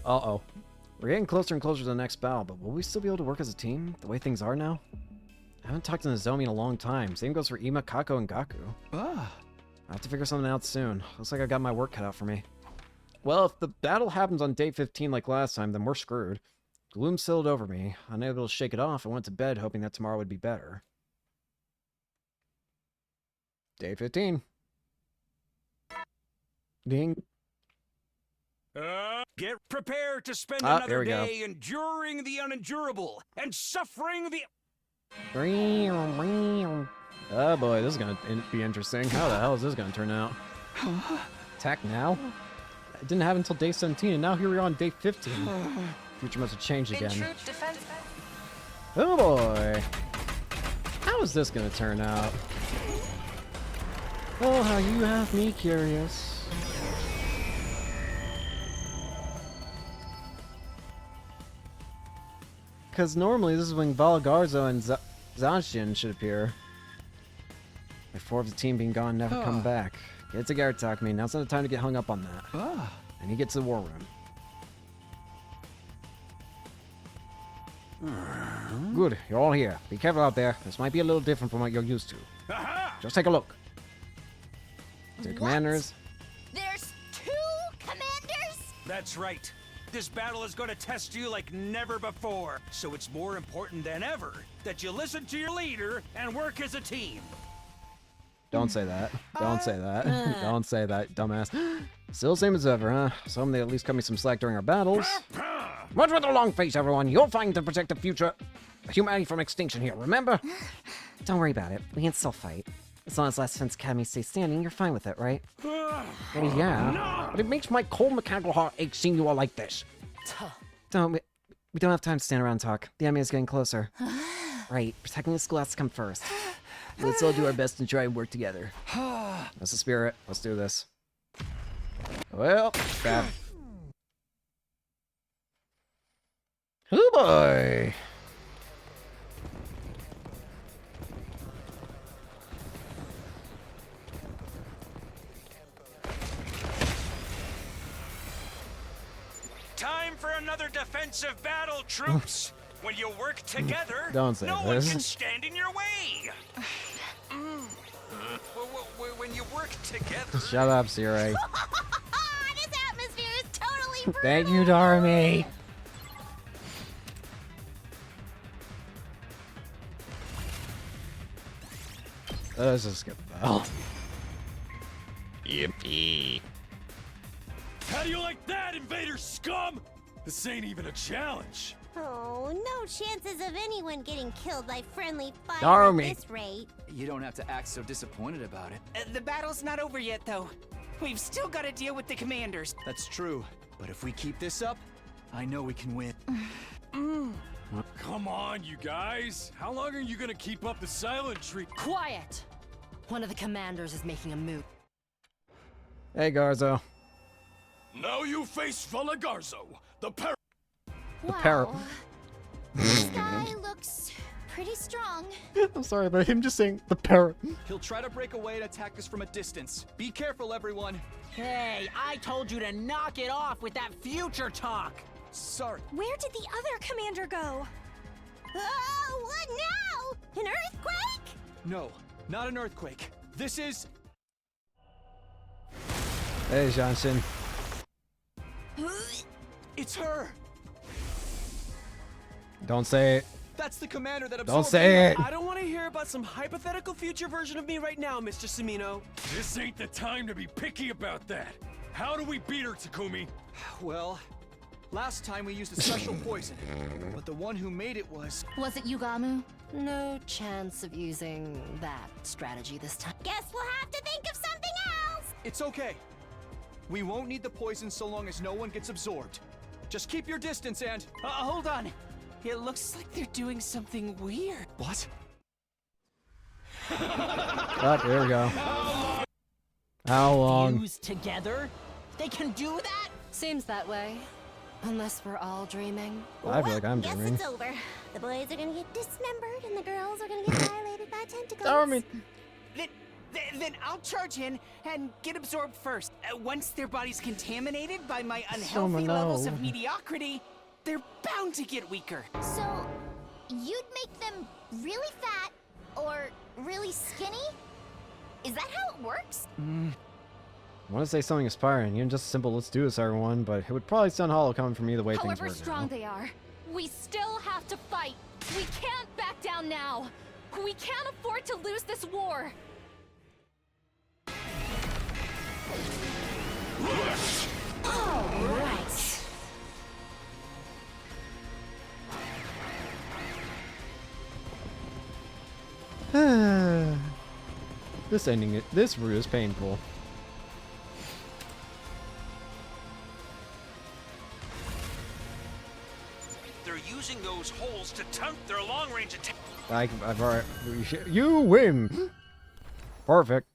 Uh-oh. We're getting closer and closer to the next battle, but will we still be able to work as a team, the way things are now? I haven't talked to Nozomi in a long time. Same goes for Ima, Kako, and Gaku. Ah. I'll have to figure something out soon. Looks like I got my work cut out for me. Well, if the battle happens on day 15 like last time, then we're screwed. Gloom settled over me. Unable to shake it off, I went to bed hoping that tomorrow would be better. Day 15. Ding. Get prepared to spend There another we go. day enduring the unendurable and suffering the... Oh boy, this is gonna be interesting. How the hell is this gonna turn out? Attack now? It didn't happen until day 17, and now here we are on day 15. Future must have changed again. Oh boy. How is this gonna turn out? Oh, how you have me curious. Because normally this is when Valgarzo and Zanshin should appear. With 4 of the team being gone, never come back. Get together, Takumi. Now's not the time to get hung up on that. And he gets to the war room. Good, you're all here. Be careful out there. This might be a little different from what you're used to. Just take a look. The commanders. There's 2 commanders? That's right. This battle is going to test you like never before, so it's more important than ever that you listen to your leader and work as a team. Don't say that. Don't say that. Don't say that, dumbass. Still same as ever, huh? Some they at least cut me some slack during our battles. Watch with the long face, everyone. You'll find to protect the future humanity from extinction here, remember? Don't worry about it. We can still fight. As long as Last Defense Academy stays standing, you're fine with it, right? Well, yeah. But it makes my cold mechanical heart ache seeing you all like this. We don't have time to stand around and talk. The enemy is getting closer. Right, protecting the school has to come first. Let's all do our best and try and work together. That's the spirit. Let's do this. Well, bad. Oh boy. Time for another defensive battle, troops. When you work together, Don't say no this. one can stand in your way. When you work together... Shut up, Siri. This atmosphere is totally brutal. Thank you, Darumi. Let's just skip the bell. Yippee. How do you like that, invader scum? This ain't even a challenge. Oh, no chances of anyone getting killed by friendly fire Darumi. at this rate. You don't have to act so disappointed about it. The battle's not over yet, though. We've still got to deal with the commanders. That's true. But if we keep this up, I know we can win. Come on, you guys. How long are you gonna keep up the silent treat? Quiet! One of the commanders is making a move. Hey, Garzo. Now you face Valagarzo, the parrot. The parrot. This guy looks pretty strong. I'm sorry about him just saying the parrot. He'll try to break away and attack us from a distance. Be careful, everyone. Hey, I told you to knock it off with that future talk. Sorry. Where did the other commander go? Oh, what now? An earthquake? No, not an earthquake. This is... Hey, Johnson. It's her! Don't say it. That's the commander that Don't absorbed say me. it. I don't want to hear about some hypothetical future version of me right now, Mr. Semino. This ain't the time to be picky about that. How do we beat her, Takumi? Well, last time we used a special poison, but the one who made it was... Was it Yugamu? No chance of using that strategy this time. Guess we'll have to think of something else. It's okay. We won't need the poison so long as no one gets absorbed. Just keep your distance and... Hold on. It looks like they're doing something weird. What? Oh, there we go. How long? Fused together? They can do that? Seems that way. Unless we're all dreaming. I feel like I'm Guess dreaming. it's over. The boys are gonna get dismembered and the girls are gonna get violated by tentacles. Darumi. Then I'll charge in and get absorbed first. Once their body's contaminated by my unhealthy levels of mediocrity, they're bound to get weaker. So, you'd make them really fat or really skinny? Is that how it works? I want to say something inspiring, even just simple, let's do this, everyone, but it would probably sound hollow coming from me the way things However work strong now. they are, we still have to fight. We can't back down now. We can't afford to lose this war. All right. This ending, this route is painful. They're using those holes to tempt their long-range attack. I've already. You win! Perfect.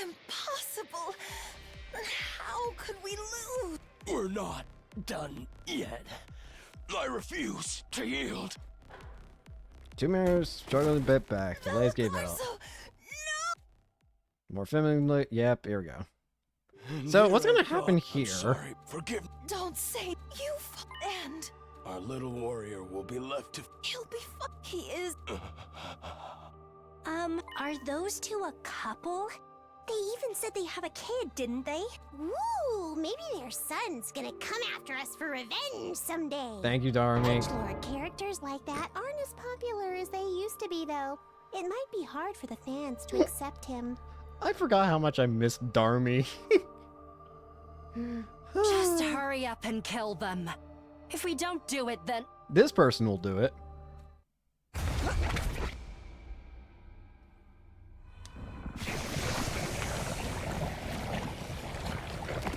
Impossible. How could we lose? We're not done yet. I refuse to yield. 2 mirrors, struggling a bit back. The legs gave out. More femininely. Yep, here we go. So, what's gonna happen here? Sorry, forgive me. Don't say you and Our little warrior will be left to... he'll be he is. Are those two a couple? They even said they have a kid, didn't they? Ooh, maybe their son's gonna come after us for revenge someday. Thank you, Darumi. Edgelord characters like that aren't as popular as they used to be, though. It might be hard for the fans to accept him. I forgot how much I missed Darumi. Just hurry up and kill them. If we don't do it, then This person will do it.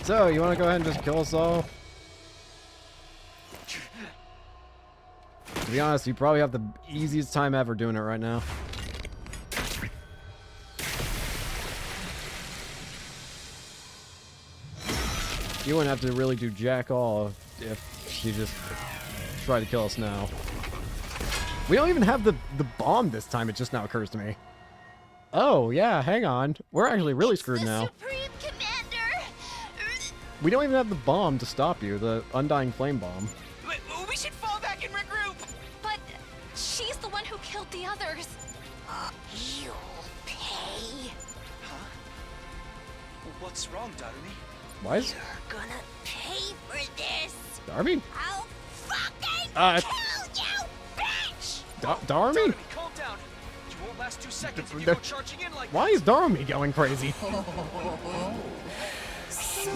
So, you want to go ahead and just kill us all? To be honest, you probably have the easiest time ever doing it right now. You wouldn't have to really do jack all if you just try to kill us now. We don't even have the bomb this time, it just now occurs to me. Oh, yeah, hang on. We're actually really screwed now. Supreme Commander! We don't even have the bomb to stop you, the Undying Flame Bomb. We should fall back and regroup. but she's the one who killed the others. You'll pay. What's wrong, Darumi? Why is You're gonna pay for this. Darby? I'll fucking Uh, kill you, bitch! Darby? Darumi, calm down. You won't last 2 seconds if you go charging in like Why is Darby going crazy?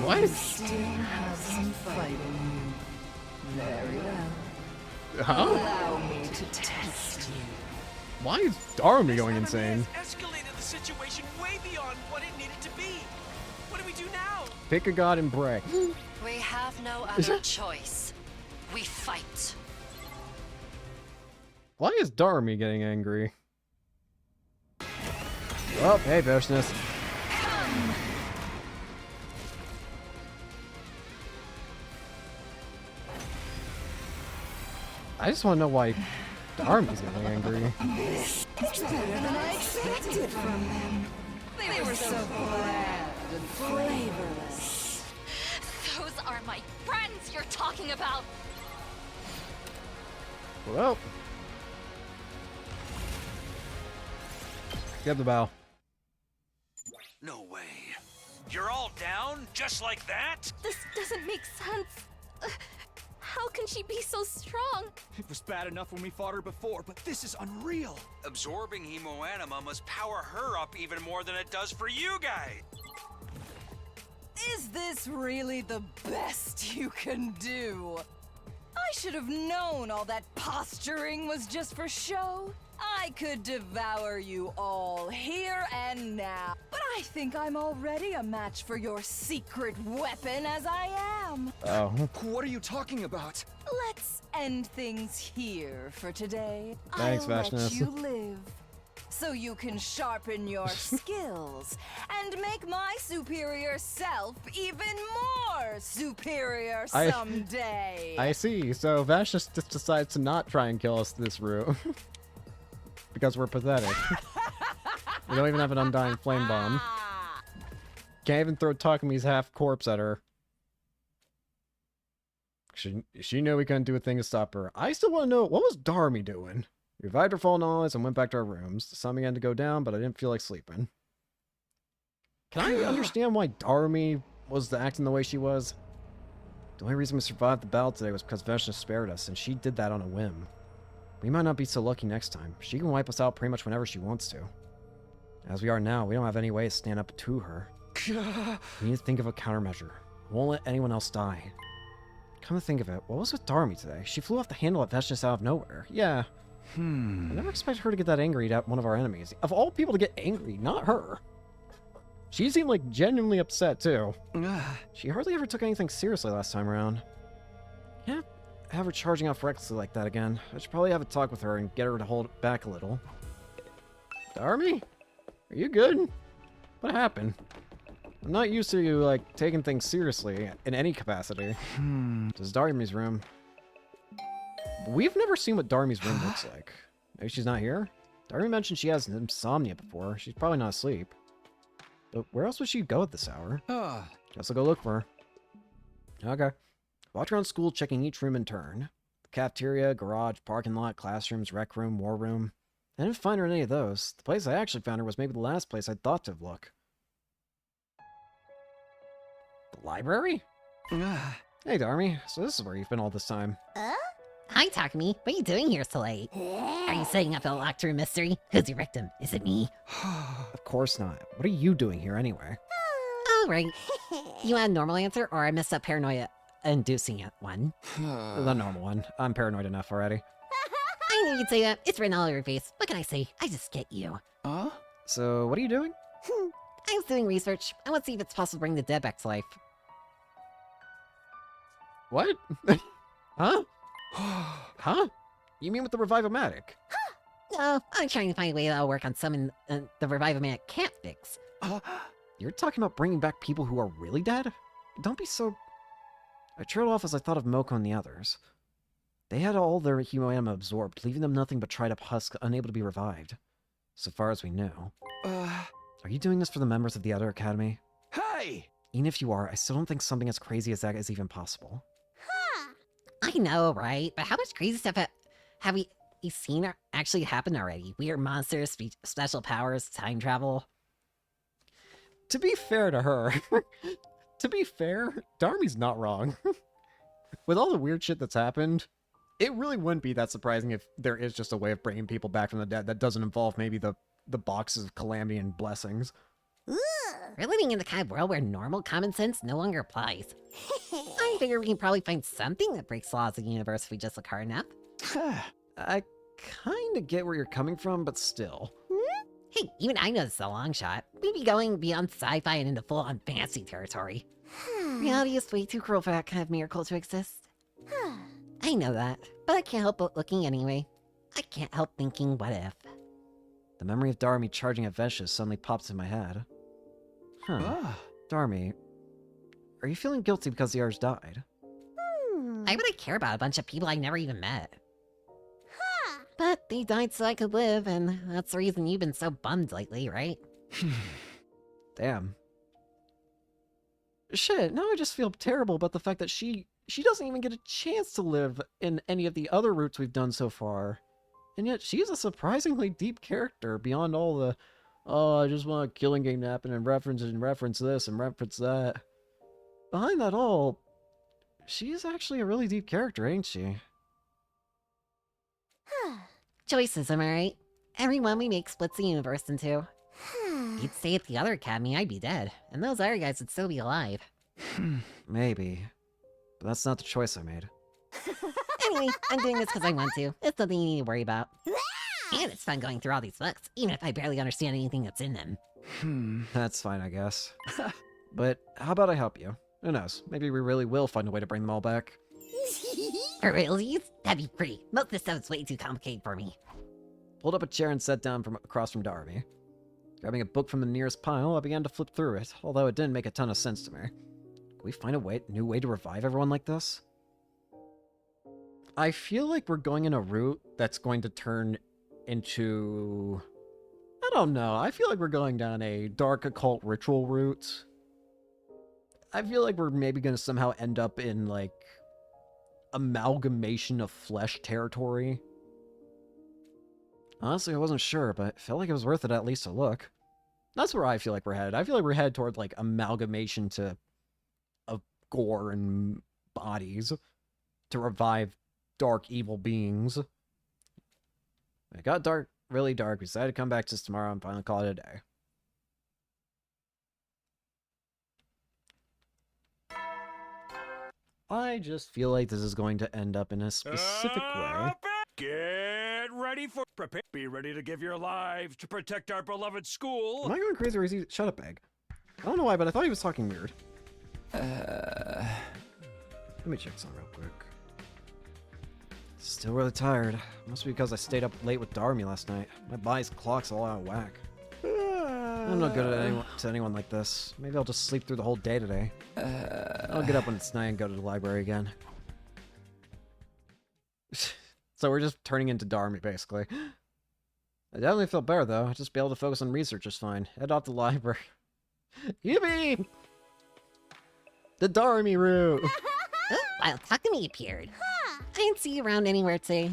What? Still have some fight in you. Very well. Huh? Allow me to test you. Why is Darby going insane? Escalated the situation way beyond what it needed to be. What do we do now? Pick a god and pray. We have no other choice. We fight. Why is Darby getting angry? Oh, hey, Business. I just want to know why Darby's getting angry. It's better than I expected from them. They were so bland and flavorless. Those are my friends you're talking about. Well. Get the bow. No way. You're all down just like that? This doesn't make sense. How can she be so strong? It was bad enough when we fought her before, but this is unreal. Absorbing hemoanima must power her up even more than it does for you guys. Is this really the best you can do? I should have known all that posturing was just for show. I could devour you all here and now. But I think I'm already a match for your secret weapon as I am. Oh. What are you talking about? Let's end things here for today. Thanks, I'll let Vashness. you live. So you can sharpen your skills and make my superior self even more superior someday. I see. So Vash just decides to not try and kill us this route. Because we're pathetic. We don't even have an undying flame bomb. Can't even throw Takumi's half corpse at her. She knew we couldn't do a thing to stop her. I still want to know, what was Darumi doing? We revived her fallen allies and went back to our rooms. The sun began to go down, but I didn't feel like sleeping. Can I understand why Darumi was acting the way she was? The only reason we survived the battle today was because Veshna spared us, and she did that on a whim. We might not be so lucky next time. She can wipe us out pretty much whenever she wants to. As we are now, we don't have any way to stand up to her. We need to think of a countermeasure. We won't let anyone else die. Come to think of it, what was with Darumi today? She flew off the handle at Veshna out of nowhere. Yeah. I never expected her to get that angry at one of our enemies. Of all people to get angry, not her. She seemed like genuinely upset too. She hardly ever took anything seriously last time around. Can't have her charging off recklessly like that again. I should probably have a talk with her and get her to hold it back a little. Darumi? Are you good? What happened? I'm not used to you, like, taking things seriously in any capacity. This is Darumi's room. We've never seen what Darumi's room looks like. Maybe she's not here? Darumi mentioned she has insomnia before. She's probably not asleep. But where else would she go at this hour? Guess I'll go look for her. Okay. Walked around school checking each room in turn. The cafeteria, garage, parking lot, classrooms, rec room, war room. I didn't find her in any of those. The place I actually found her was maybe the last place I'd thought to look. The library? Hey, Darumi. So this is where you've been all this time. Hi, Takumi. What are you doing here so late? Are you setting up a locked room mystery? Who's your victim? Is it me? Of course not. What are you doing here anyway? Oh, right. You want a normal answer or a messed up paranoia-inducing one? The normal one. I'm paranoid enough already. I knew you'd say that. It's written all over your face. What can I say? I just get you. So, what are you doing? I was doing research. I want to see if it's possible to bring the dead back to life. What? Huh? Huh? You mean with the Revive-O-Matic? No, I'm trying to find a way that'll work on some the Revive-O-Matic can't fix. You're talking about bringing back people who are really dead? Don't be so... I trailed off as I thought of Moko and the others. They had all their hemoanima absorbed, leaving them nothing but dried up husk, unable to be revived. So far as we know. Are you doing this for the members of the other academy? Hey! Even if you are, I still don't think something as crazy as that is even possible. I know, right? But how much crazy stuff have we seen actually happen already? Weird monsters, special powers, time travel. To be fair to her, Darumi's not wrong. With all the weird shit that's happened, it really wouldn't be that surprising if there is just a way of bringing people back from the dead that doesn't involve maybe the boxes of calamity and blessings. We're living in the kind of world where normal common sense no longer applies. I figure we can probably find something that breaks laws of the universe if we just look hard enough. I kinda get where you're coming from, but still. Hey, even I know this is a long shot. We'd be going beyond sci-fi and into full-on fantasy territory. Reality is way too cruel for that kind of miracle to exist. I know that, but I can't help but looking anyway. I can't help thinking, what if? The memory of Darumi charging at Vesha suddenly pops in my head. Darumi, are you feeling guilty because the others died? Why would I care about a bunch of people I never even met? But they died so I could live, and that's the reason you've been so bummed lately, right? Damn. Shit, now I just feel terrible about the fact that she doesn't even get a chance to live in any of the other routes we've done so far. And yet she's a surprisingly deep character beyond all the, oh, I just want a killing game to happen and reference this and reference that. Behind that all, she's actually a really deep character, ain't she? Choices, am I right? Everyone we make splits the universe in two. You'd stay at the other academy, I'd be dead. And those other guys would still be alive. Maybe. But that's not the choice I made. Anyway, I'm doing this because I want to. It's nothing you need to worry about. And it's fun going through all these books, even if I barely understand anything that's in them. That's fine, I guess. But how about I help you? Who knows? Maybe we really will find a way to bring them all back. For realsies? That'd be free. Most of this stuff's way too complicated for me. Pulled up a chair and sat down across from Darumi. Grabbing a book from the nearest pile, I began to flip through it, although it didn't make a ton of sense to me. Can we find a new way to revive everyone like this? I feel like we're going in a route that's going to turn into... I don't know. I feel like we're going down a dark occult ritual route. I feel like we're maybe going to somehow end up in, like, amalgamation of flesh territory. Honestly, I wasn't sure, but it felt like it was worth it at least a look. That's where I feel like we're headed. I feel like we're headed toward, like, amalgamation of gore and bodies to revive dark, evil beings. It got dark, really dark. We decided to come back just tomorrow and finally call it a day. I just feel like this is going to end up in a specific way. Get ready for prepare. Be ready to give your lives to protect our beloved school. Am I going crazy or is he... Shut up, Egg. I don't know why, but I thought he was talking weird. Let me check something real quick. Still really tired. Must be because I stayed up late with Darumi last night. My body's clock's all out of whack. I'm not good at anyone like this. Maybe I'll just sleep through the whole day today. I'll get up when it's night and go to the library again. So we're just turning into Darumi, basically. I definitely feel better, though. I'll just be able to focus on research just fine. Head off to the library. Yippee! The Darumi route! Oh, while Takumi appeared. I didn't see you around anywhere today.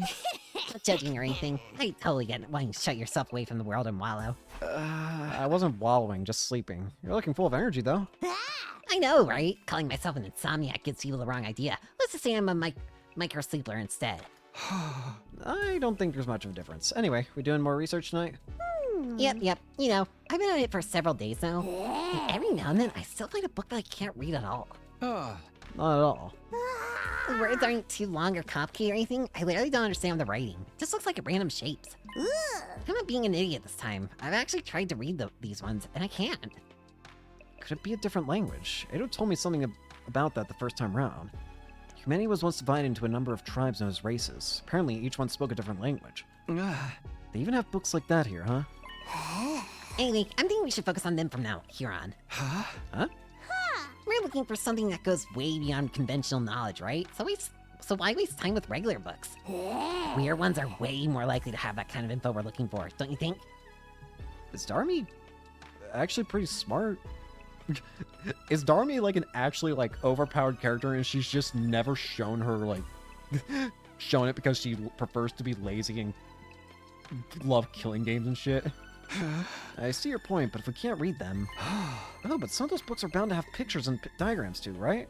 Not judging or anything. I totally get it wanting to shut yourself away from the world and wallow. I wasn't wallowing, just sleeping. You're looking full of energy, though. I know, right? Calling myself an insomniac gives people the wrong idea. Let's just say I'm a micro sleeper instead. I don't think there's much of a difference. Anyway, we doing more research tonight? Yep. You know, I've been at it for several days now. And every now and then, I still find a book that I can't read at all. Not at all. The words aren't too long or complicated or anything. I literally don't understand the writing. It just looks like random shapes. I'm not being an idiot this time. I've actually tried to read these ones, and I can't. Could it be a different language? Ada told me something about that the first time round. Humanity was once divided into a number of tribes known as races. Apparently, each one spoke a different language. They even have books like that here, huh? Anyway, I'm thinking we should focus on them from now here on. Huh? We're looking for something that goes way beyond conventional knowledge, right? So why waste time with regular books? Weird ones are way more likely to have that kind of info we're looking for, don't you think? Is Darumi actually pretty smart? Is Darumi like an actually like overpowered character and she's just never shown her like shown it because she prefers to be lazy and love killing games and shit? I see your point, but if we can't read them... Oh, but some of those books are bound to have pictures and diagrams too, right?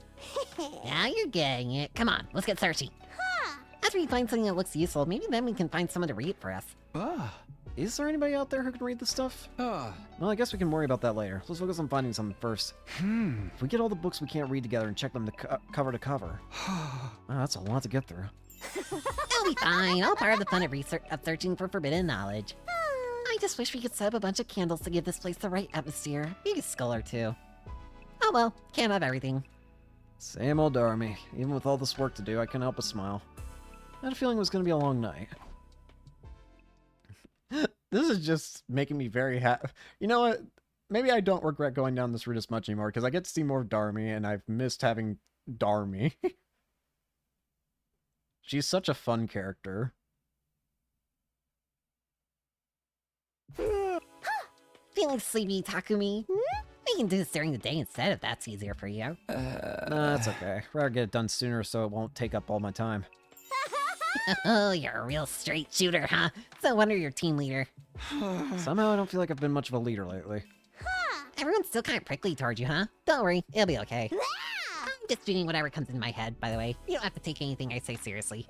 Now you're getting it. Come on, let's get searching. After we find something that looks useful, maybe then we can find someone to read it for us. Is there anybody out there who can read this stuff? Well, I guess we can worry about that later. Let's focus on finding something first. If we get all the books we can't read together and check them cover to cover... Wow, that's a lot to get through. It'll be fine. All part of the fun of searching for forbidden knowledge. I just wish we could set up a bunch of candles to give this place the right atmosphere. Maybe a skull or two. Oh well, can't have everything. Same old Darumi. Even with all this work to do, I couldn't help but smile. I had a feeling it was going to be a long night. This is just making me very happy. You know what? Maybe I don't regret going down this route as much anymore, because I get to see more of Darumi, and I've missed having Darumi. She's such a fun character. Feeling sleepy, Takumi? We can do this during the day instead if that's easier for you. Nah, that's okay. Rather get it done sooner so it won't take up all my time. Oh, you're a real straight shooter, huh? No wonder you're team leader. Somehow I don't feel like I've been much of a leader lately. Everyone's still kind of prickly towards you, huh? Don't worry, it'll be okay. I'm just doing whatever comes in my head, by the way. You don't have to take anything I say seriously.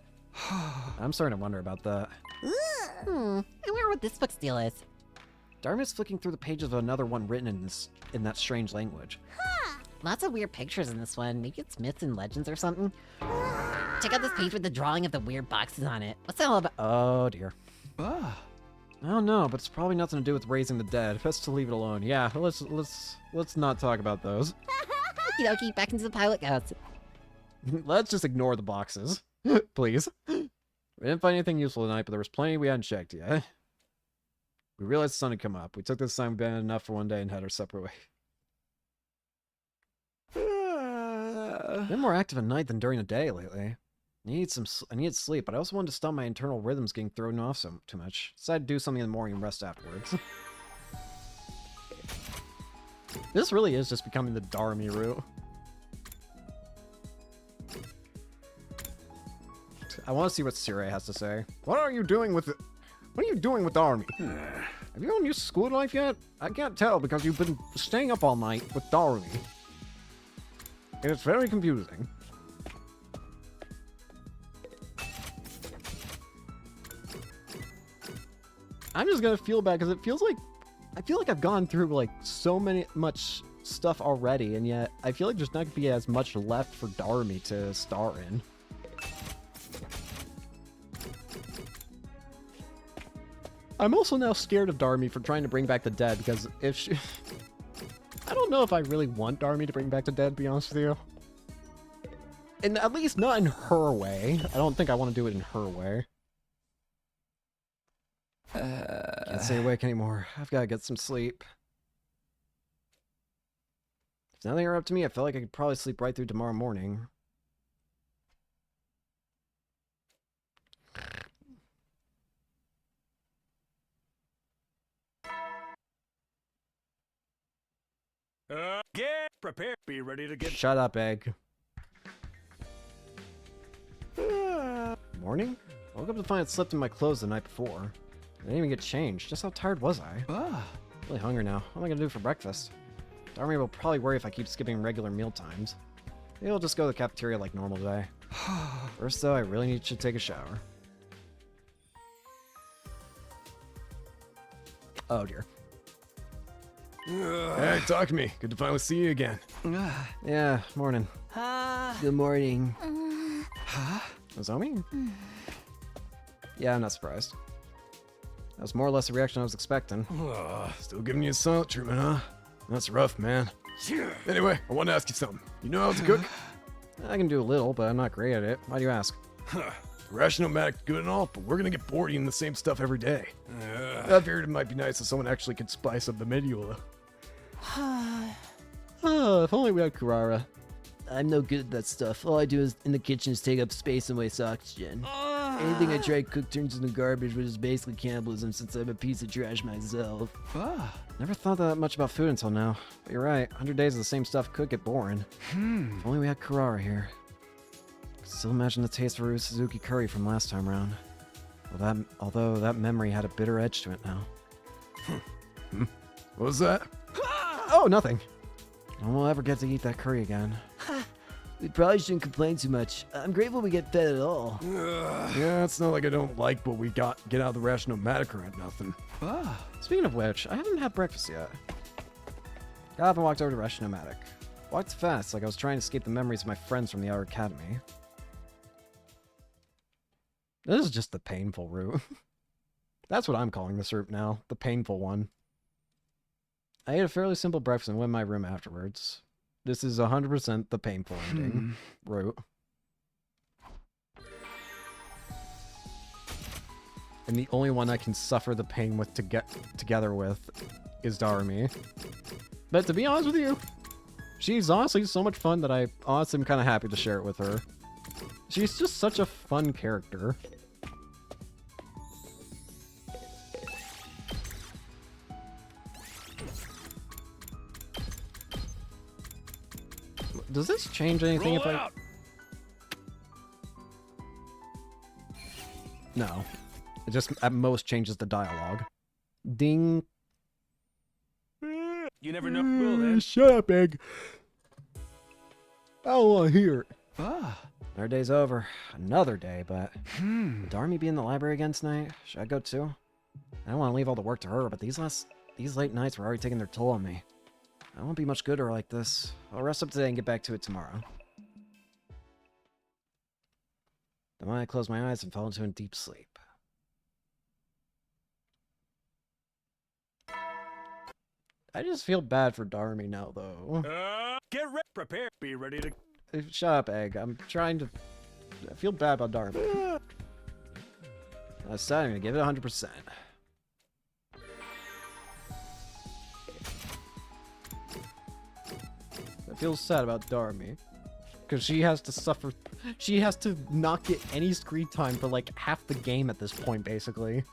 I'm starting to wonder about that. I wonder what this book's deal is. Darumi's flicking through the pages of another one written in that strange language. Lots of weird pictures in this one. Maybe it's myths and legends or something. Check out this page with the drawing of the weird boxes on it. What's that all about? Oh dear. I don't know, but it's probably nothing to do with raising the dead. Best to leave it alone. Yeah, let's not talk about those. Okie dokie, back into the pilot goes. Let's just ignore the boxes, please. We didn't find anything useful tonight, but there was plenty we hadn't checked yet. We realized the sun had come up. We took this time bad enough for one day and had our separate way. Been more active at night than during the day lately. I needed sleep, but I also wanted to stop my internal rhythms getting thrown off too much. Decided to do something in the morning and rest afterwards. This really is just becoming the Darumi route. I want to see what Sire has to say. What are you doing with Darumi? Have you gotten used to school life yet? I can't tell because you've been staying up all night with Darumi. It's very confusing. I'm just gonna feel bad because I feel like I've gone through like much stuff already, and yet I feel like there's not gonna be as much left for Darumi to star in. I'm also now scared of Darumi for trying to bring back the dead because if she... I don't know if I really want Darumi to bring back the dead, to be honest with you. And at least not in her way. I don't think I want to do it in her way. Can't stay awake anymore. I've got to get some sleep. If nothing were up to me, I feel like I could probably sleep right through tomorrow morning. Get prepared. Be ready to get. Shut up, Egg. Morning? I woke up to find it slipped in my clothes the night before. I didn't even get changed. Just how tired was I? Really hungry now. What am I gonna do for breakfast? Darumi will probably worry if I keep skipping regular meal times. Maybe I'll just go to the cafeteria like normal today. First though, I really should take a shower. Oh dear. Hey, talk to me. Good to finally see you again. Yeah, morning. Good morning. Nozomi? Yeah, I'm not surprised. That was more or less the reaction I was expecting. Still giving you a silent treatment, huh? That's rough, man. Anyway, I want to ask you something. You know how to cook? I can do a little, but I'm not great at it. Why do you ask? Rationomatic good and all, but we're gonna get bored eating the same stuff every day. I figured it might be nice if someone actually could spice up the menu. If only we had Kurara. I'm no good at that stuff. All I do is in the kitchen is take up space and waste oxygen. Anything I try to cook turns into garbage, which is basically cannibalism since I'm a piece of trash myself. Never thought that much about food until now. But you're right, 100 days of the same stuff could get boring. If only we had Kurara here. Still imagine the taste of Ryu Suzuki curry from last time around. Although that memory had a bitter edge to it now. What was that? Oh, nothing. No one will ever get to eat that curry again. We probably shouldn't complain too much. I'm grateful we get fed at all. Yeah, it's not like I don't like what we get out of the Rationomatic or nothing. Speaking of which, I haven't had breakfast yet. Got up and walked over to Rationomatic. Walked fast, like I was trying to escape the memories of my friends from the Outer Academy. This is just the painful route. That's what I'm calling this route now, the painful one. I ate a fairly simple breakfast and went in my room afterwards. This is 100% the painful ending route. And the only one I can suffer the pain with to get together with is Darumi. But to be honest with you, she's honestly so much fun that I honestly am kind of happy to share it with her. She's just such a fun character. Does this change anything if I... No. It just at most changes the dialogue. Ding. You never know, will then. Shut up, Egg. I don't want to hear it. Our day's over. Another day, but... Will Darumi be in the library again tonight? Should I go too? I don't want to leave all the work to her, but these late nights were already taking their toll on me. I won't be much good to her like this. I'll rest up today and get back to it tomorrow. Then I closed my eyes and fell into a deep sleep. I just feel bad for Darumi now, though. Get ready, prepare, be ready to... Shut up, Egg. I'm trying to... I feel bad about Darumi. I said I'm gonna give it 100%. I feel sad about Darumi. Because she has to suffer... She has to not get any screen time for like half the game at this point, basically.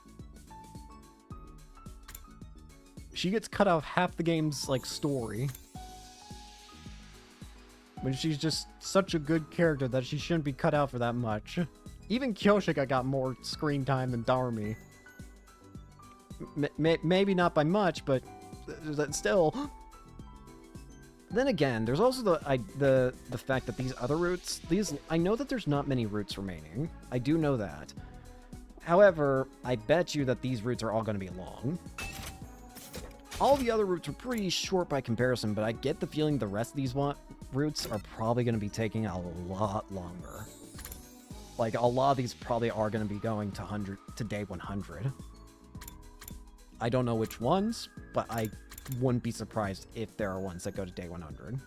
She gets cut out of half the game's, like, story. When she's just such a good character that she shouldn't be cut out for that much. Even Kyoshika got more screen time than Darumi. Maybe not by much, but still. Then again, there's also the fact that these other routes, I know that there's not many routes remaining. I do know that. However, I bet you that these routes are all going to be long. All the other routes are pretty short by comparison, but I get the feeling the rest of these routes are probably going to be taking a lot longer. Like, a lot of these probably are going to be going to day 100. I don't know which ones, but I wouldn't be surprised if there are ones that go to day 100.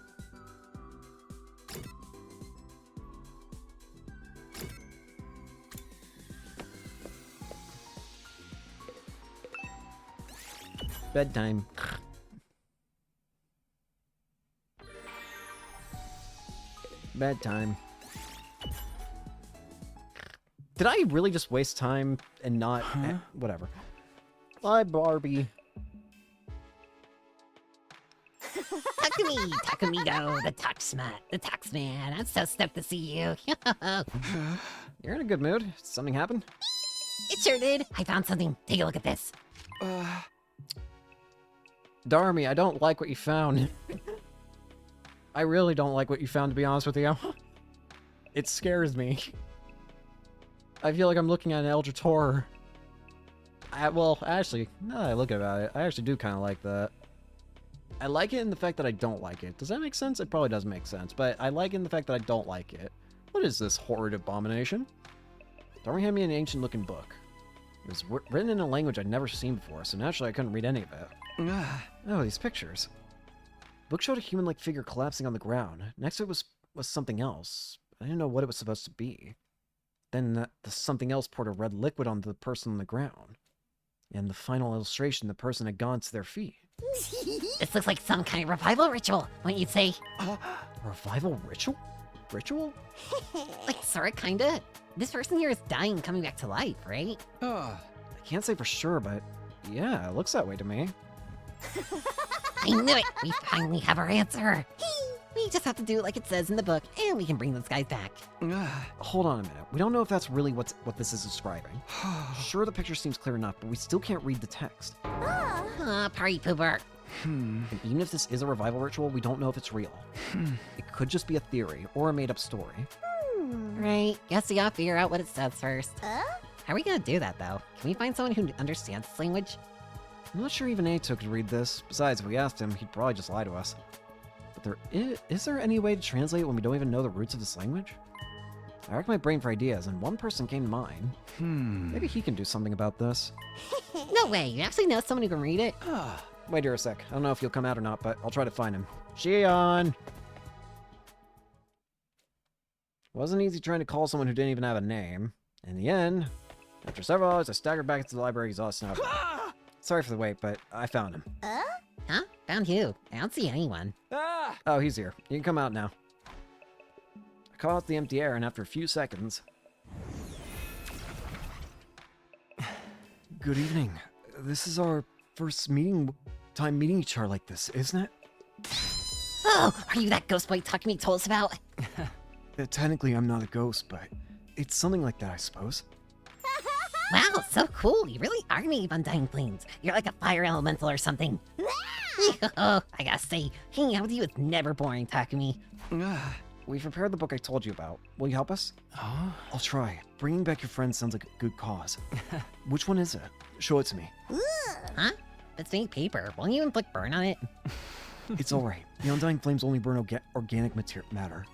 Bedtime. Bedtime. Did I really just waste time and not... whatever. Bye, Barbie. Takumi, Takumigo, the tax man. I'm so stoked to see you. You're in a good mood. Something happened? It sure did. I found something. Take a look at this. Darumi, I don't like what you found. I really don't like what you found, to be honest with you. It scares me. I feel like I'm looking at an Eldritch horror. Well, actually, now that I look about it, I actually do kind of like that. I like it in the fact that I don't like it. Does that make sense? It probably does make sense, but I like it in the fact that I don't like it. What is this horrid abomination? Darumi had me an ancient-looking book. It was written in a language I'd never seen before, so naturally I couldn't read any of it. Oh, these pictures. The book showed a human-like figure collapsing on the ground. Next to it was something else. I didn't know what it was supposed to be. Then the something else poured a red liquid onto the person on the ground. And the final illustration, the person had gone to their feet. This looks like some kind of revival ritual, wouldn't you say? Revival ritual? Ritual? Like, sorta, kinda. This person here is dying, coming back to life, right? I can't say for sure, but yeah, it looks that way to me. I knew it! We finally have our answer! We just have to do it like it says in the book, and we can bring those guys back. Hold on a minute. We don't know if that's really what this is describing. Sure, the picture seems clear enough, but we still can't read the text. Party pooper. And even if this is a revival ritual, we don't know if it's real. It could just be a theory, or a made-up story. Right, guess we gotta figure out what it says first. How are we gonna do that, though? Can we find someone who understands this language? I'm not sure even Ato could read this. Besides, if we asked him, he'd probably just lie to us. But is there any way to translate when we don't even know the roots of this language? I racked my brain for ideas, and one person came to mind. Maybe he can do something about this. No way, you actually know someone who can read it? Wait here a sec. I don't know if he'll come out or not, but I'll try to find him. Shion! Wasn't easy trying to call someone who didn't even have a name. In the end, after several hours, I staggered back into the library exhausted. Sorry for the wait, but I found him. Huh? Found you. I don't see anyone. Oh, he's here. You can come out now. I caught out the empty air, and after a few seconds... Good evening. This is our first meeting time meeting each other like this, isn't it? Oh, are you that ghost boy Takumi told us about? Technically, I'm not a ghost, but it's something like that, I suppose. Wow, so cool. You really are made of undying flames. You're like a fire elemental or something. I gotta say, hanging out with you is never boring, Takumi. We've prepared the book I told you about. Will you help us? I'll try. Bringing back your friend sounds like a good cause. Which one is it? Show it to me. Huh? It's made paper. Won't you inflict burn on it? It's alright. The Undying Flames only burn organic matter.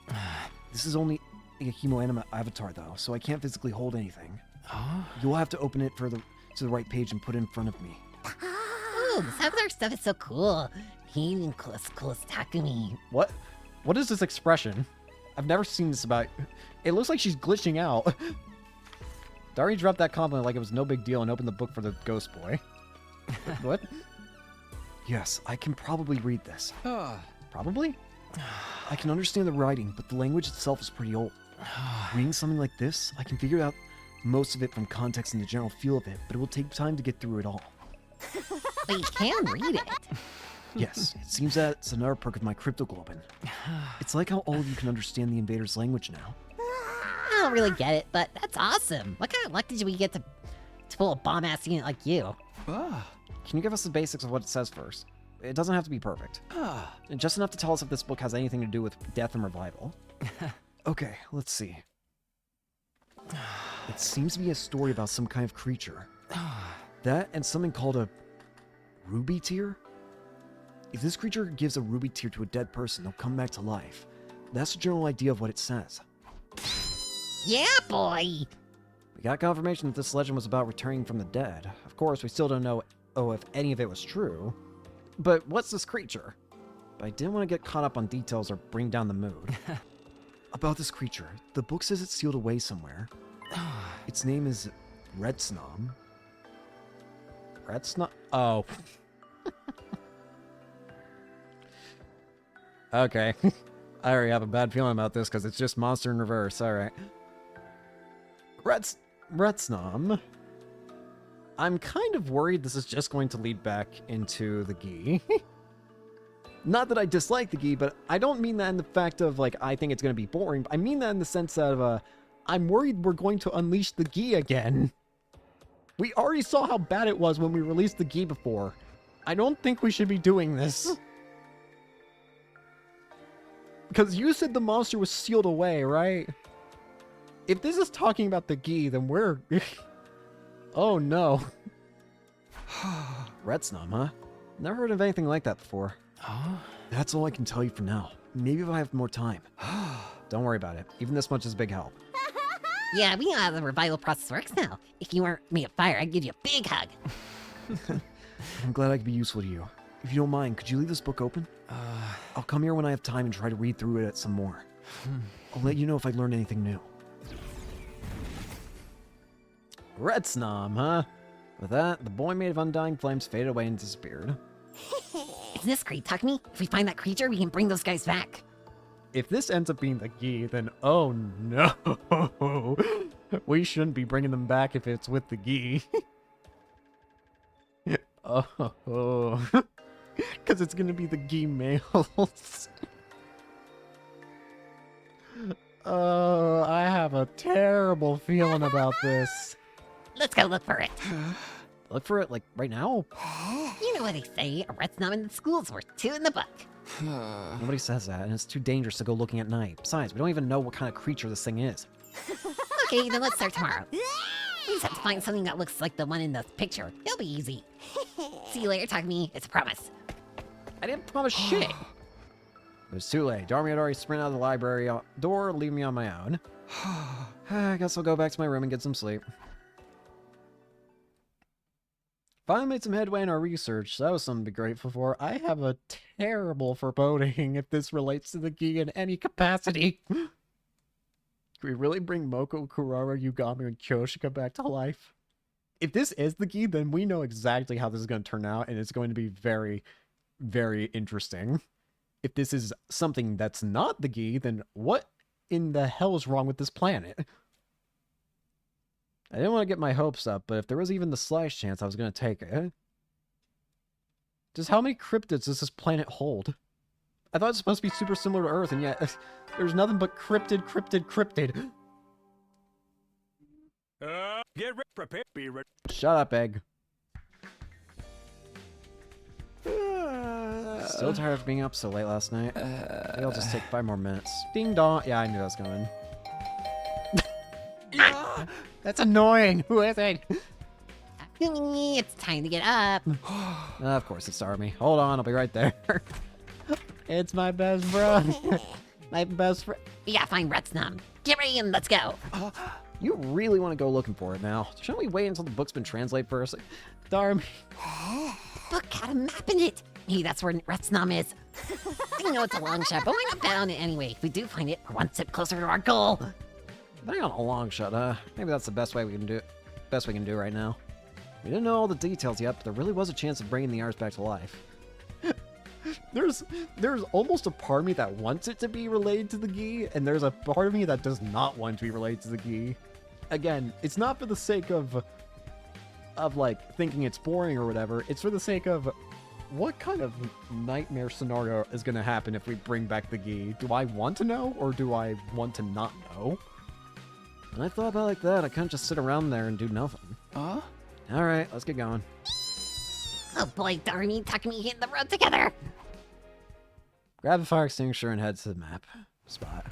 This is only a hemoanima avatar, though, so I can't physically hold anything. You'll have to open it to the right page and put it in front of me. Ooh, this avatar stuff is so cool. He even cool as Takumi. What? What is this expression? I've never seen this about... It looks like she's glitching out. Darumi dropped that compliment like it was no big deal and opened the book for the ghost boy. What? Yes, I can probably read this. Probably? I can understand the writing, but the language itself is pretty old. Reading something like this, I can figure out most of it from context and the general feel of it, but it will take time to get through it all. But you can read it. Yes, it seems that's another perk of my cryptoglobin. It's like how all of you can understand the invader's language now. I don't really get it, but that's awesome. What kind of luck did we get to pull a bomb-ass unit like you? Can you give us the basics of what it says first? It doesn't have to be perfect. Just enough to tell us if this book has anything to do with death and revival. Okay, let's see. It seems to be a story about some kind of creature. That and something called a ruby tear? If this creature gives a ruby tear to a dead person, they'll come back to life. That's the general idea of what it says. Yeah, boy! We got confirmation that this legend was about returning from the dead. Of course, we still don't know if any of it was true. But what's this creature? But I didn't want to get caught up on details or bring down the mood. About this creature, the book says it's sealed away somewhere. Its name is Redsnom. Redsnom? Oh. Okay. I already have a bad feeling about this because it's just monster in reverse. Alright. Redsnom. I'm kind of worried this is just going to lead back into the Gi. Not that I dislike the Gi, but I don't mean that in the fact of, like, I think it's going to be boring. I mean that in the sense of, I'm worried we're going to unleash the Gi again. We already saw how bad it was when we released the Gi before. I don't think we should be doing this. Because you said the monster was sealed away, right? If this is talking about the Gi, then we're... Oh no. Redsnom, huh? Never heard of anything like that before. That's all I can tell you for now. Maybe if I have more time. Don't worry about it. Even this much is a big help. Yeah, we know how the revival process works now. If you weren't made of fire, I'd give you a big hug. I'm glad I could be useful to you. If you don't mind, could you leave this book open? I'll come here when I have time and try to read through it some more. I'll let you know if I learn anything new. Redsnom, huh? With that, the boy made of undying flames faded away and disappeared. Isn't this great, Takumi? If we find that creature, we can bring those guys back. If this ends up being the Gi, then oh no! We shouldn't be bringing them back if it's with the Gi. Oh, because it's gonna be the Gi males. Oh, I have a terrible feeling about this. Let's go look for it. Look for it, like, right now? You know what they say, a Redsnom in the school's worth 2 in the book. Nobody says that, and it's too dangerous to go looking at night. Besides, we don't even know what kind of creature this thing is. Okay, then let's start tomorrow. We just have to find something that looks like the one in the picture. It'll be easy. See you later, Takumi. It's a promise. I didn't promise shit. It was too late. Darumi had already sprinted out of the library door, leaving me on my own. I guess I'll go back to my room and get some sleep. Finally made some headway in our research. That was something to be grateful for. I have a terrible foreboding if this relates to the Gi in any capacity. Can we really bring Moko, Kurara, Yugami, and Kyoshika back to life? If this is the Gi, then we know exactly how this is going to turn out, and it's going to be very, very interesting. If this is something that's not the Gi, then what in the hell is wrong with this planet? I didn't want to get my hopes up, but if there was even the slightest chance, I was going to take it. Just how many cryptids does this planet hold? I thought it was supposed to be super similar to Earth, and yet there's nothing but cryptid. Get ready, prepare, be ready. Shut up, Egg. Still tired of being up so late last night. Maybe I'll just take 5 more minutes. Ding dong. Yeah, I knew that was coming. That's annoying. Who is it? It's time to get up. Of course, it's Darumi. Hold on, I'll be right there. It's my best friend. My best friend. We gotta find Retsnum. Get ready and let's go. You really want to go looking for it now? Shouldn't we wait until the book's been translated first? Darumi. Book had a map in it. Maybe that's where Retsnum is. I know it's a long shot, but we're not found it anyway. If we do find it, we're one step closer to our goal. But on a long shot, maybe that's the best way we can do. Best we can do right now. We didn't know all the details yet, but there really was a chance of bringing the arts back to life. There's almost a part of me that wants it to be related to the Gi, and there's a part of me that does not want it to be related to the Gi. Again, it's not for the sake of like thinking it's boring or whatever. It's for the sake of what kind of nightmare scenario is going to happen if we bring back the Gi. Do I want to know, or do I want to not know? When I thought about it like that, I couldn't just sit around there and do nothing. All right, let's get going. Oh boy, Darumi, Takumi hitting the road together. Grab a fire extinguisher and head to the map spot.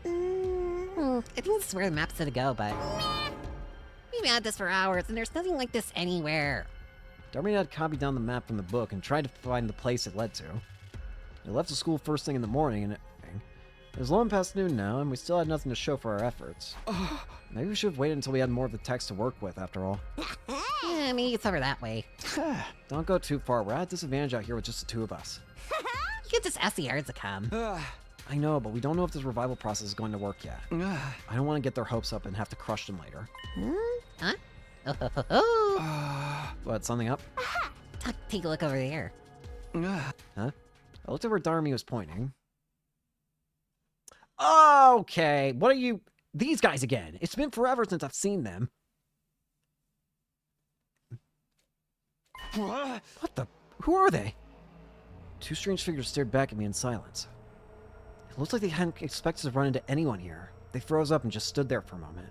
I think this is where the map said to go, but we've had this for hours, and there's nothing like this anywhere. Darumi had copied down the map from the book and tried to find the place it led to. They left the school first thing in the morning, and it was long past noon now, and we still had nothing to show for our efforts. Maybe we should have waited until we had more of the text to work with, after all. Yeah, maybe it's over that way. Don't go too far. We're at a disadvantage out here with just the 2 of us. You could just ask the Yards to come. I know, but we don't know if this revival process is going to work yet. I don't want to get their hopes up and have to crush them later. Huh? What, something up? Take a look over there. Huh? I looked at where Darumi was pointing. Okay, what are you... These guys again. It's been forever since I've seen them. What the... Who are they? 2 strange figures stared back at me in silence. It looks like they hadn't expected to run into anyone here. They froze up and just stood there for a moment.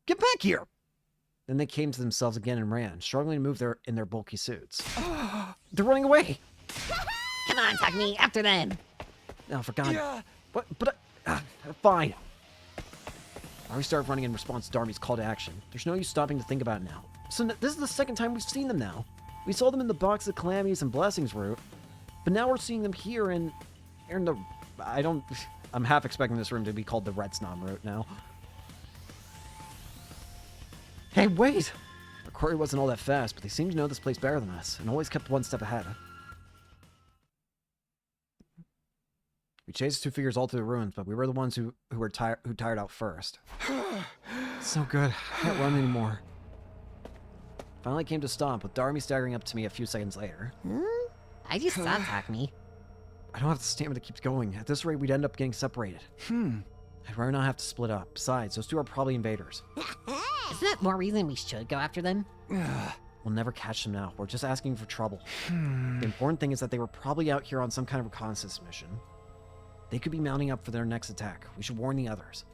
Get back here! Then they came to themselves again and ran, struggling to move in their bulky suits. They're running away! Come on, Takumi, after them! Oh, for God. What? But fine. We started running in response to Darumi's call to action. There's no use stopping to think about it now. So this is the second time we've seen them now. We saw them in the Box of Calamities and Blessings route, but now we're seeing them here in the... I'm half expecting this room to be called the Retsnum route now. Hey, wait! Our quarry wasn't all that fast, but they seemed to know this place better than us, and always kept one step ahead. We chased 2 figures all through the ruins, but we were the ones who tired out first. So good. I can't run anymore. Finally came to stop, with Darumi staggering up to me a few seconds later. I just saw Takumi. I don't have the stamina to keep going. At this rate, we'd end up getting separated. I'd rather not have to split up. Besides, those 2 are probably invaders. Isn't that more reason we should go after them? We'll never catch them now. We're just asking for trouble. The important thing is that they were probably out here on some kind of reconnaissance mission. They could be mounting up for their next attack. We should warn the others.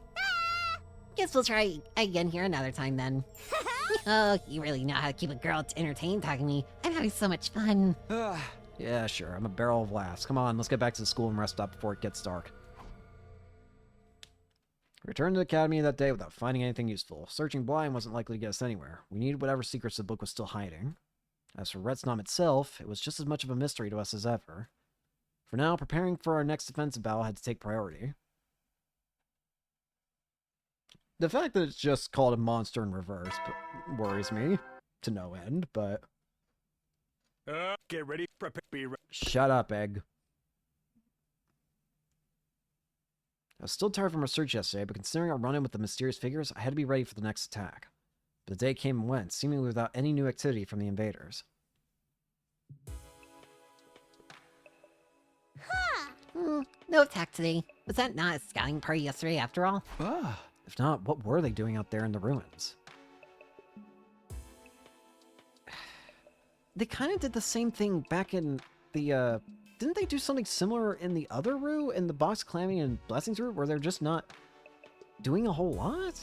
Guess we'll try again here another time then. Oh, you really know how to keep a girl entertained, Takumi. I'm having so much fun. Yeah, sure. I'm a barrel of laughs. Come on, let's get back to the school and rest up before it gets dark. We returned to the academy that day without finding anything useful. Searching blind wasn't likely to get us anywhere. We needed whatever secrets the book was still hiding. As for Retsnum itself, it was just as much of a mystery to us as ever. For now, preparing for our next defensive battle had to take priority. The fact that it's just called a monster in reverse worries me to no end, but... Get ready, prepare, be ready. Shut up, Egg. I was still tired from our search yesterday, but considering our run-in with the mysterious figures, I had to be ready for the next attack. But the day came and went, seemingly without any new activity from the invaders. No attack today. Was that not a scouting party yesterday after all? If not, what were they doing out there in the ruins? They kind of did the same thing back in Didn't they do something similar in the other route, in the box clamming and blessings route, where they're just not doing a whole lot?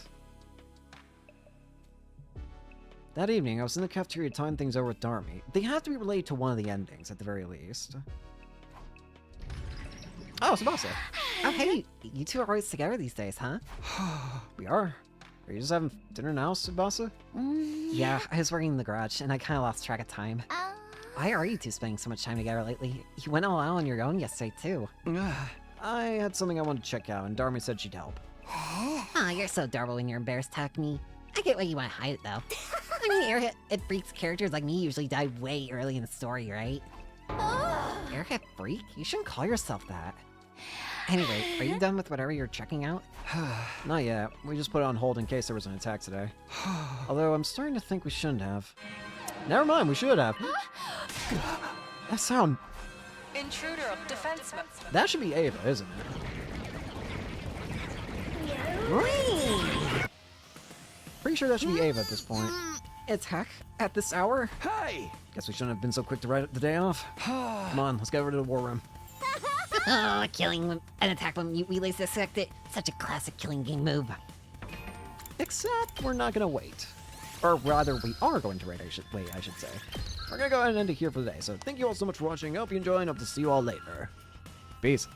That evening, I was in the cafeteria talking things over with Darumi. They have to be related to one of the endings, at the very least. Oh, Tsubasa. Oh, hey, you two are always together these days, huh? We are. Are you just having dinner now, Tsubasa? Yeah, I was working in the garage, and I kind of lost track of time. Why are you two spending so much time together lately? You went all out on your own yesterday, too. I had something I wanted to check out, and Darumi said she'd help. Aw, you're so adorable when you're embarrassed to talk to me. I get why you want to hide it, though. I mean, Airhead Freak's characters like me usually die way early in the story, right? Airhead Freak? You shouldn't call yourself that. Anyway, are you done with whatever you're checking out? Not yet. We just put it on hold in case there was an attack today. Although I'm starting to think we shouldn't have. Never mind, we should have. That sound. Intruder of defense. That should be Ava, isn't it? Pretty sure that should be Ava at this point. Attack? At this hour? Hey! Guess we shouldn't have been so quick to write the day off. Come on, let's get over to the war room. Oh, killing an attack when we least expect it. Such a classic killing game move. Except we're not gonna wait. Or rather, we are going to wait, I should say. We're gonna go ahead and end it here for the day. So thank you all so much for watching. I hope you enjoy and hope to see you all later. Peace.